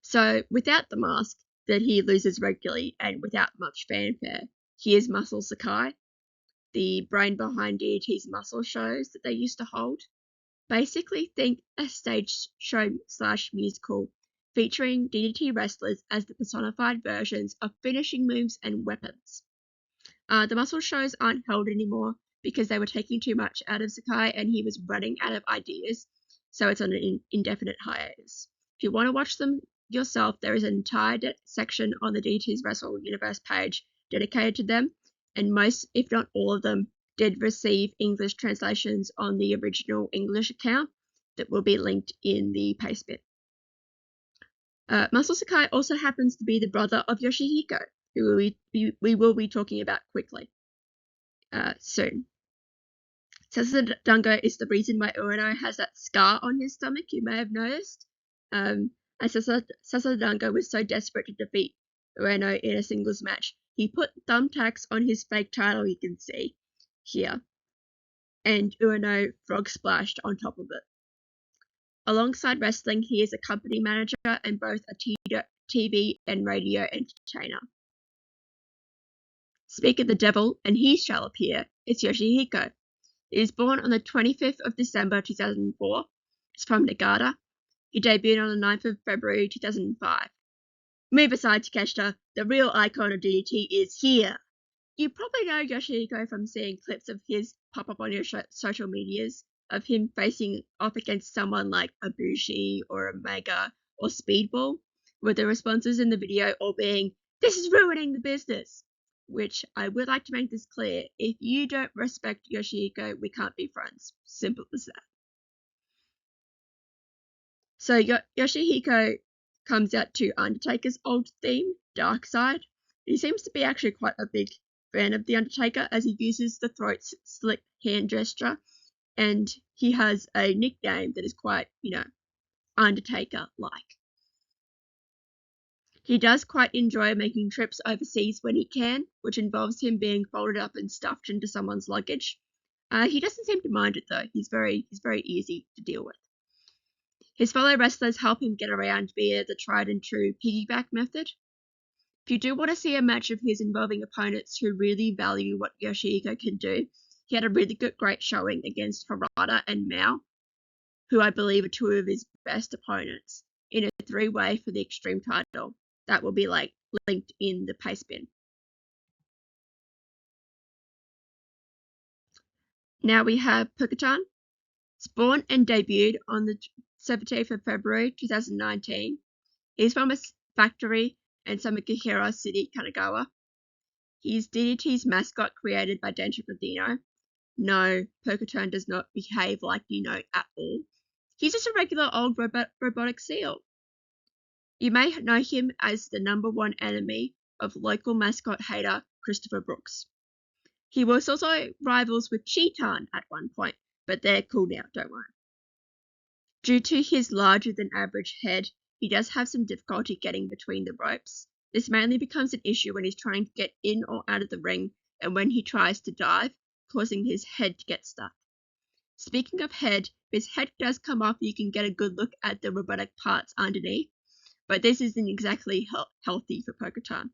So without the mask, that he loses regularly and without much fanfare. He is Muscle Sakai, the brain behind DDT's muscle shows that they used to hold. Basically, think a stage show / musical featuring DDT wrestlers as the personified versions of finishing moves and weapons. The muscle shows aren't held anymore because they were taking too much out of Sakai and he was running out of ideas, so it's on an indefinite hiatus. If you want to watch them yourself, there is an entire section on the DDT's Wrestle Universe page dedicated to them, and most, if not all of them, did receive English translations on the original English account that will be linked in the Pastebin. Muscle Sakai also happens to be the brother of Yoshihiko, who we will be talking about quickly soon. Sasadango is the reason why Ueno has that scar on his stomach, you may have noticed. And Sasadango was so desperate to defeat Ueno in a singles match, he put thumbtacks on his fake title, you can see here, and Ueno frog splashed on top of it. Alongside wrestling, he is a company manager and both a TV and radio entertainer. Speak of the devil, and he shall appear, it's Yoshihiko. He was born on the 25th of December 2004. He's from Nagata. He debuted on the 9th of February 2005. Move aside, Takeshita. The real icon of DDT is here. You probably know Yoshihiko from seeing clips of his pop up on your social medias of him facing off against someone like a Bushi or a Mega or Speedball, with the responses in the video all being, "This is ruining the business." Which I would like to make this clear. If you don't respect Yoshihiko, we can't be friends. Simple as that. So Yoshihiko comes out to Undertaker's old theme, Dark Side. He seems to be actually quite a big fan of The Undertaker as he uses the throat slick hand gesture, and he has a nickname that is quite, Undertaker-like. He does quite enjoy making trips overseas when he can, which involves him being folded up and stuffed into someone's luggage. He doesn't seem to mind it though. He's very easy to deal with. His fellow wrestlers help him get around via the tried and true piggyback method. If you do want to see a match of his involving opponents who really value what Yoshihiko can do, he had a really great showing against Hirata and Mao, who I believe are two of his best opponents, in a 3-way for the Extreme title. That will be linked in the Pastebin. Now we have Pokotan. He's born and debuted on the 17th of February 2019. He's from a factory in Samikahira City, Kanagawa. He's DDT's mascot created by Densho Kodino. No, Pokotan does not behave like Dino at all. He's just a regular old robotic seal. You may know him as the #1 enemy of local mascot hater Christopher Brookes. He was also rivals with Cheetan at one point, but they're cool now, don't worry. Due to his larger than average head, he does have some difficulty getting between the ropes. This mainly becomes an issue when he's trying to get in or out of the ring and when he tries to dive, causing his head to get stuck. Speaking of head, if his head does come off, you can get a good look at the robotic parts underneath, but this isn't exactly healthy for Pokotan.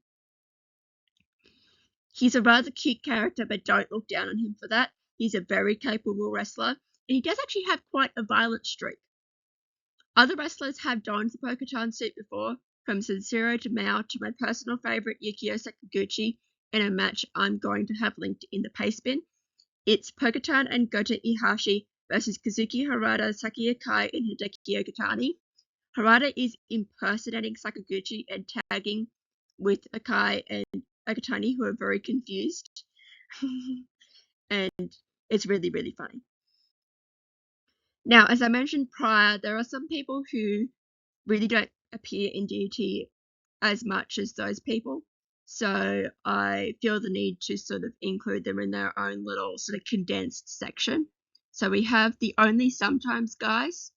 He's a rather cute character, but don't look down on him for that. He's a very capable wrestler, and he does actually have quite a violent streak. Other wrestlers have donned the Pokotan suit before, from Sensiro to Mao to my personal favourite Yukio Sakaguchi in a match I'm going to have linked in the Pastebin. It's Pokotan and Goto Ihashi versus Kazuki Hirata, Saki Akai, and Hideki Okatani. Hirata is impersonating Sakaguchi and tagging with Akai and Okatani, who are very confused. And it's really funny. Now, as I mentioned prior, there are some people who really don't appear in DDT as much as those people. So I feel the need to sort of include them in their own little sort of condensed section. So we have the Only Sometimes guys.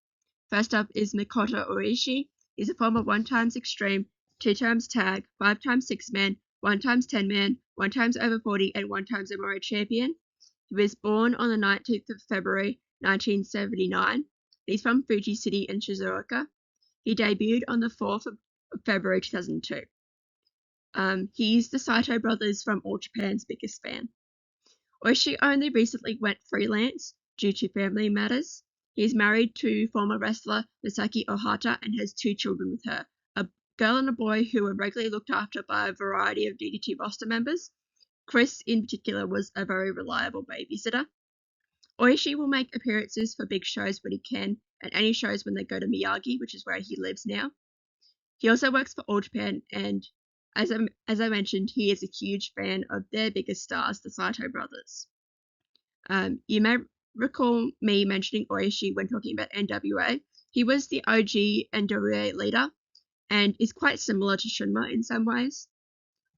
First up is Mikoto Oishi. He's a former 1x Extreme, 2x Tag, 5x 6-man, 1x 10-man, 1x over 40, and 1x MRO champion. He was born on the 19th of February 1979. He's from Fuji City in Shizuoka. He debuted on the 4th of February 2002. He's the Saito brothers from All Japan's biggest fan. Oishi only recently went freelance due to family matters. He is married to former wrestler Masahiro Ohata and has 2 children with her, a girl and a boy who are regularly looked after by a variety of DDT roster members. Chris, in particular, was a very reliable babysitter. Oishi will make appearances for big shows when he can, and any shows when they go to Miyagi, which is where he lives now. He also works for All Japan, and as I mentioned, he is a huge fan of their biggest stars, the Saito brothers. You may recall me mentioning Oishi when talking about NWA. He was the OG NWA leader and is quite similar to Shunma in some ways.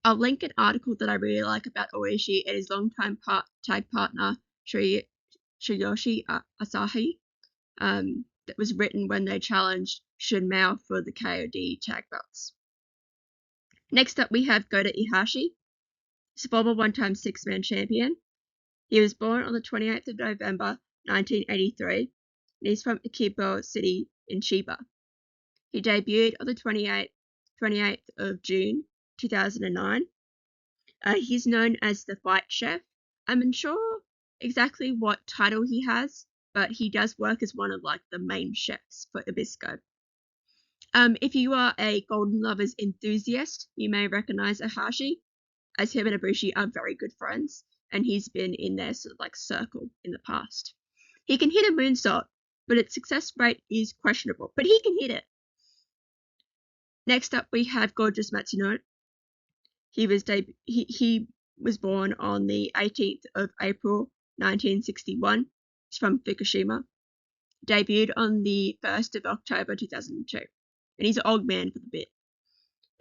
I'll link an article that I really like about Oishi and his longtime tag partner, Tsuyoshi Asahi, that was written when they challenged Shunmao for the KOD tag belts. Next up, we have Goto Ihashi. He's a former one-time 6-man champion. He was born on the 28th of November, 1983, and he's from Akibo City in Chiba. He debuted on the 28th of June, 2009. He's known as the Fight Chef. I'm unsure exactly what title he has, but he does work as one of the main chefs for Ibisco. If you are a Golden Lovers enthusiast, you may recognize Ihashi, as him and Ibushi are very good friends, and he's been in their sort of circle in the past. He can hit a moonsault, but its success rate is questionable, but he can hit it. Next up, we have Gorgeous Matsuno. He was born on the 18th of April, 1961. He's from Fukushima. Debuted on the 1st of October, 2002. And he's an old man for the bit.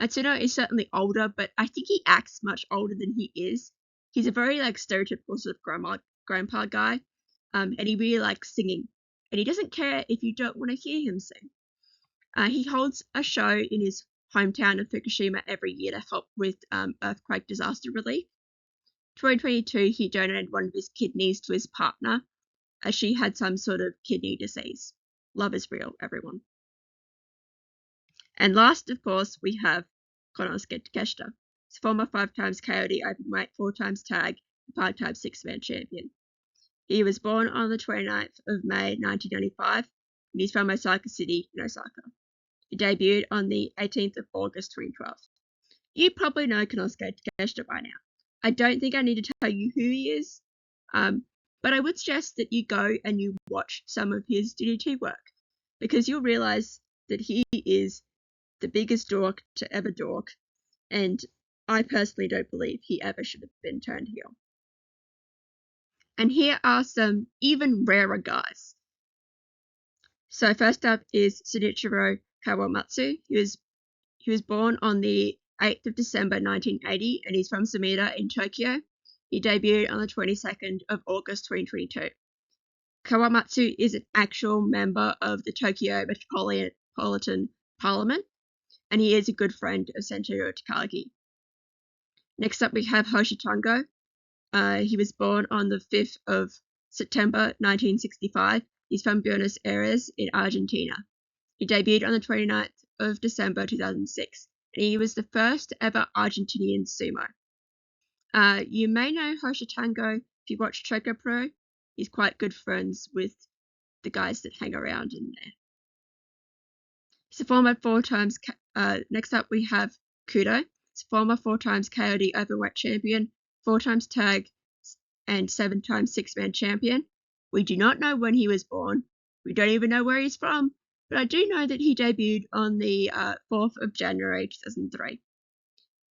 Matsuno is certainly older, but I think he acts much older than he is. He's a very stereotypical sort of grandpa guy, and he really likes singing. And he doesn't care if you don't want to hear him sing. He holds a show in his hometown of Fukushima every year to help with earthquake disaster relief. 2022, he donated one of his kidneys to his partner, as she had some sort of kidney disease. Love is real, everyone. And last, of course, we have Konosuke Takeshita. He's former 5x Coyote Openweight, 4x Tag, and 5x 6-man champion. He was born on the 29th of May, 1995, and he's from Osaka City in Osaka. He debuted on the 18th of August, 2012. You probably know Konosuke Takeshita by now. I don't think I need to tell you who he is, but I would suggest that you go and you watch some of his DDT work, because you'll realize that he is the biggest dork to ever dork, and I personally don't believe he ever should have been turned heel. And here are some even rarer guys. So first up is Shinichiro Kawamatsu. He was born on the 8th of December 1980, and he's from Sumida in Tokyo. He debuted on the 22nd of August 2022. Kawamatsu is an actual member of the Tokyo Metropolitan Parliament, and he is a good friend of Senshiro Takagi. Next up, we have Hoshi Tango. He was born on the 5th of September 1965. He's from Buenos Aires in Argentina. He debuted on the 29th of December 2006, and he was the first ever Argentinian sumo. You may know Hoshi Tango if you watch Choco Pro. He's quite good friends with the guys that hang around in there. He's a former 4x. Next up, we have Kudo. He's a former 4x Coyote Openweight champion, 4x Tag, and 7x 6-man champion. We do not know when he was born. We don't even know where he's from, but I do know that he debuted on the 4th of January 2003.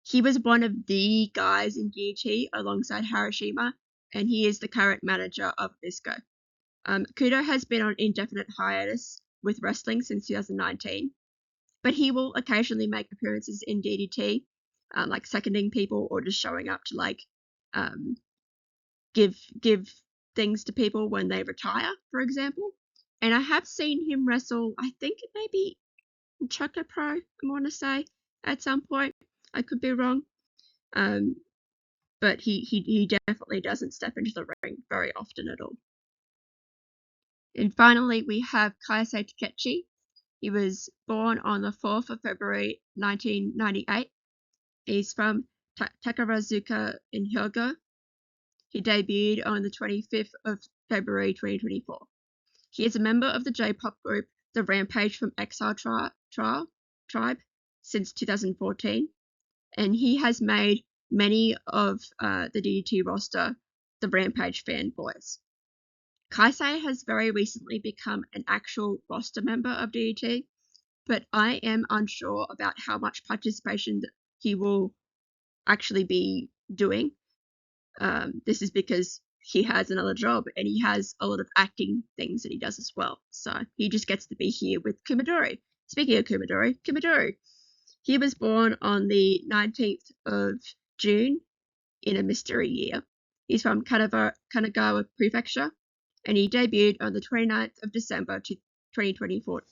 He was one of the guys in DDT alongside Hiroshima, and he is the current manager of Ibisco. Kudo has been on indefinite hiatus with wrestling since 2019, but he will occasionally make appearances in DDT, like seconding people or just showing up to give things to people when they retire, for example. And I have seen him wrestle, I think it may be in Choco Pro, I want to say, at some point. I could be wrong. But he definitely doesn't step into the ring very often at all. And finally, we have Kaisei Takechi. He was born on the 4th of February 1998. He's from Takarazuka in Hyogo. He debuted on the 25th of February 2024. He is a member of the J-pop group The Rampage from Exile Tribe since 2014, and he has made many of the DDT roster the Rampage fanboys. Kaisei has very recently become an actual roster member of DDT, but I am unsure about how much participation he will actually be doing. This is because he has another job and he has a lot of acting things that he does as well. So he just gets to be here with Kumadori. Speaking of Kumadori, he was born on the 19th of June in a mystery year. He's from Kanagawa Prefecture, and he debuted on the 29th of December 2024.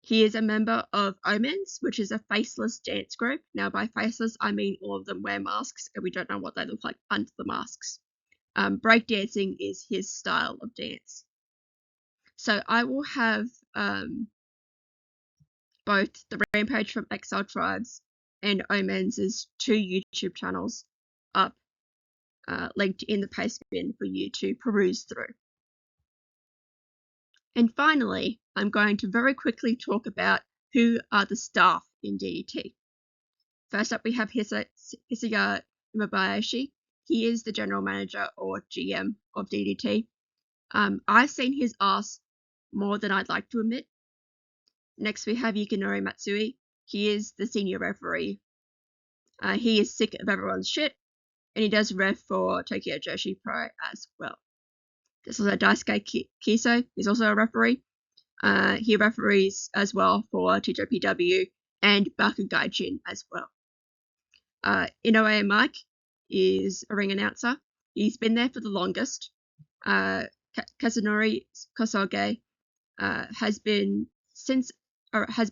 He is a member of umms, which is a faceless dance group. Now, by faceless, I mean all of them wear masks, and we don't know what they look like under the masks. Breakdancing is his style of dance. So I will have both the Rampage from Exile Tribes and umms' 2 YouTube channels up, linked in the Pastebin for you to peruse through. And finally, I'm going to very quickly talk about who are the staff in DDT. First up, we have Hisaga Imabayashi. He is the general manager or GM of DDT. I've seen his ass more than I'd like to admit. Next, we have Yukinori Matsui. He is the senior referee. He is sick of everyone's shit, and he does ref for Tokyo Joshi Pro as well. There's also Daisuke Kiso. He's also a referee. He referees as well for TJPW and Bakugaijin as well. Inoue Mike is a ring announcer. He's been there for the longest. Kazunori Kosoge has been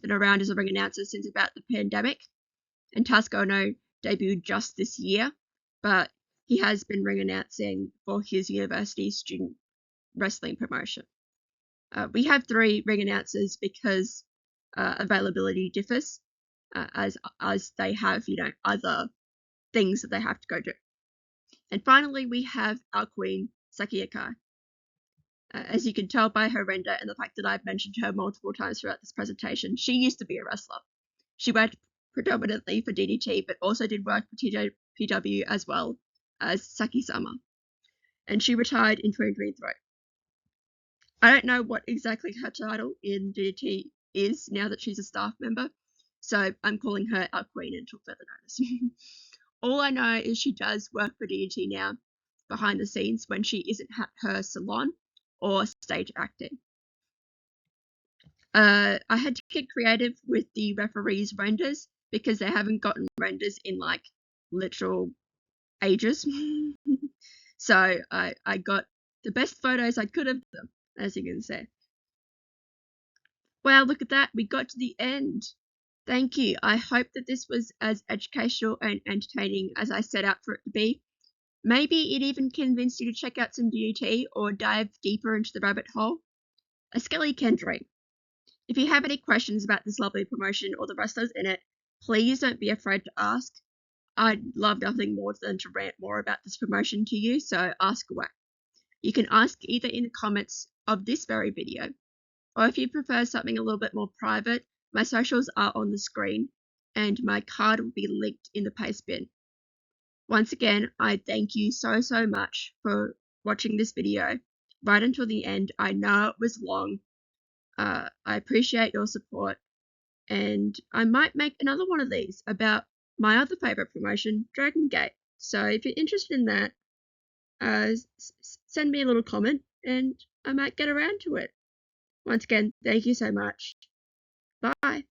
around as a ring announcer since about the pandemic, and Tasuku Ono debuted just this year, but he has been ring announcing for his university student wrestling promotion. We have 3 ring announcers because availability differs, as they have, other things that they have to go do. And finally, we have our queen, Saki Akai. As you can tell by her render and the fact that I've mentioned her multiple times throughout this presentation, she used to be a wrestler. She worked predominantly for DDT, but also did work for TJPW as well as Saki-sama. And she retired in 2023. I don't know what exactly her title in DDT is now that she's a staff member, so I'm calling her our queen until further notice. All I know is she does work for DDT now behind the scenes when she isn't at her salon or stage acting. I had to get creative with the referees' renders because they haven't gotten renders in like literal ages. So I got the best photos I could of them, as you can see. Wow, look at that. We got to the end. Thank you. I hope that this was as educational and entertaining as I set out for it to be. Maybe it even convinced you to check out some DDT or dive deeper into the rabbit hole. A Skelly can dream. If you have any questions about this lovely promotion or the wrestlers in it, please don't be afraid to ask. I'd love nothing more than to rant more about this promotion to you, so ask away. You can ask either in the comments of this very video, or if you prefer something a little bit more private, my socials are on the screen, and my card will be linked in the Pastebin. Once again, I thank you so much for watching this video right until the end. I know it was long. I appreciate your support, and I might make another one of these about my other favourite promotion, Dragon Gate. So if you're interested in that, send me a little comment and I might get around to it. Once again, thank you so much. Bye.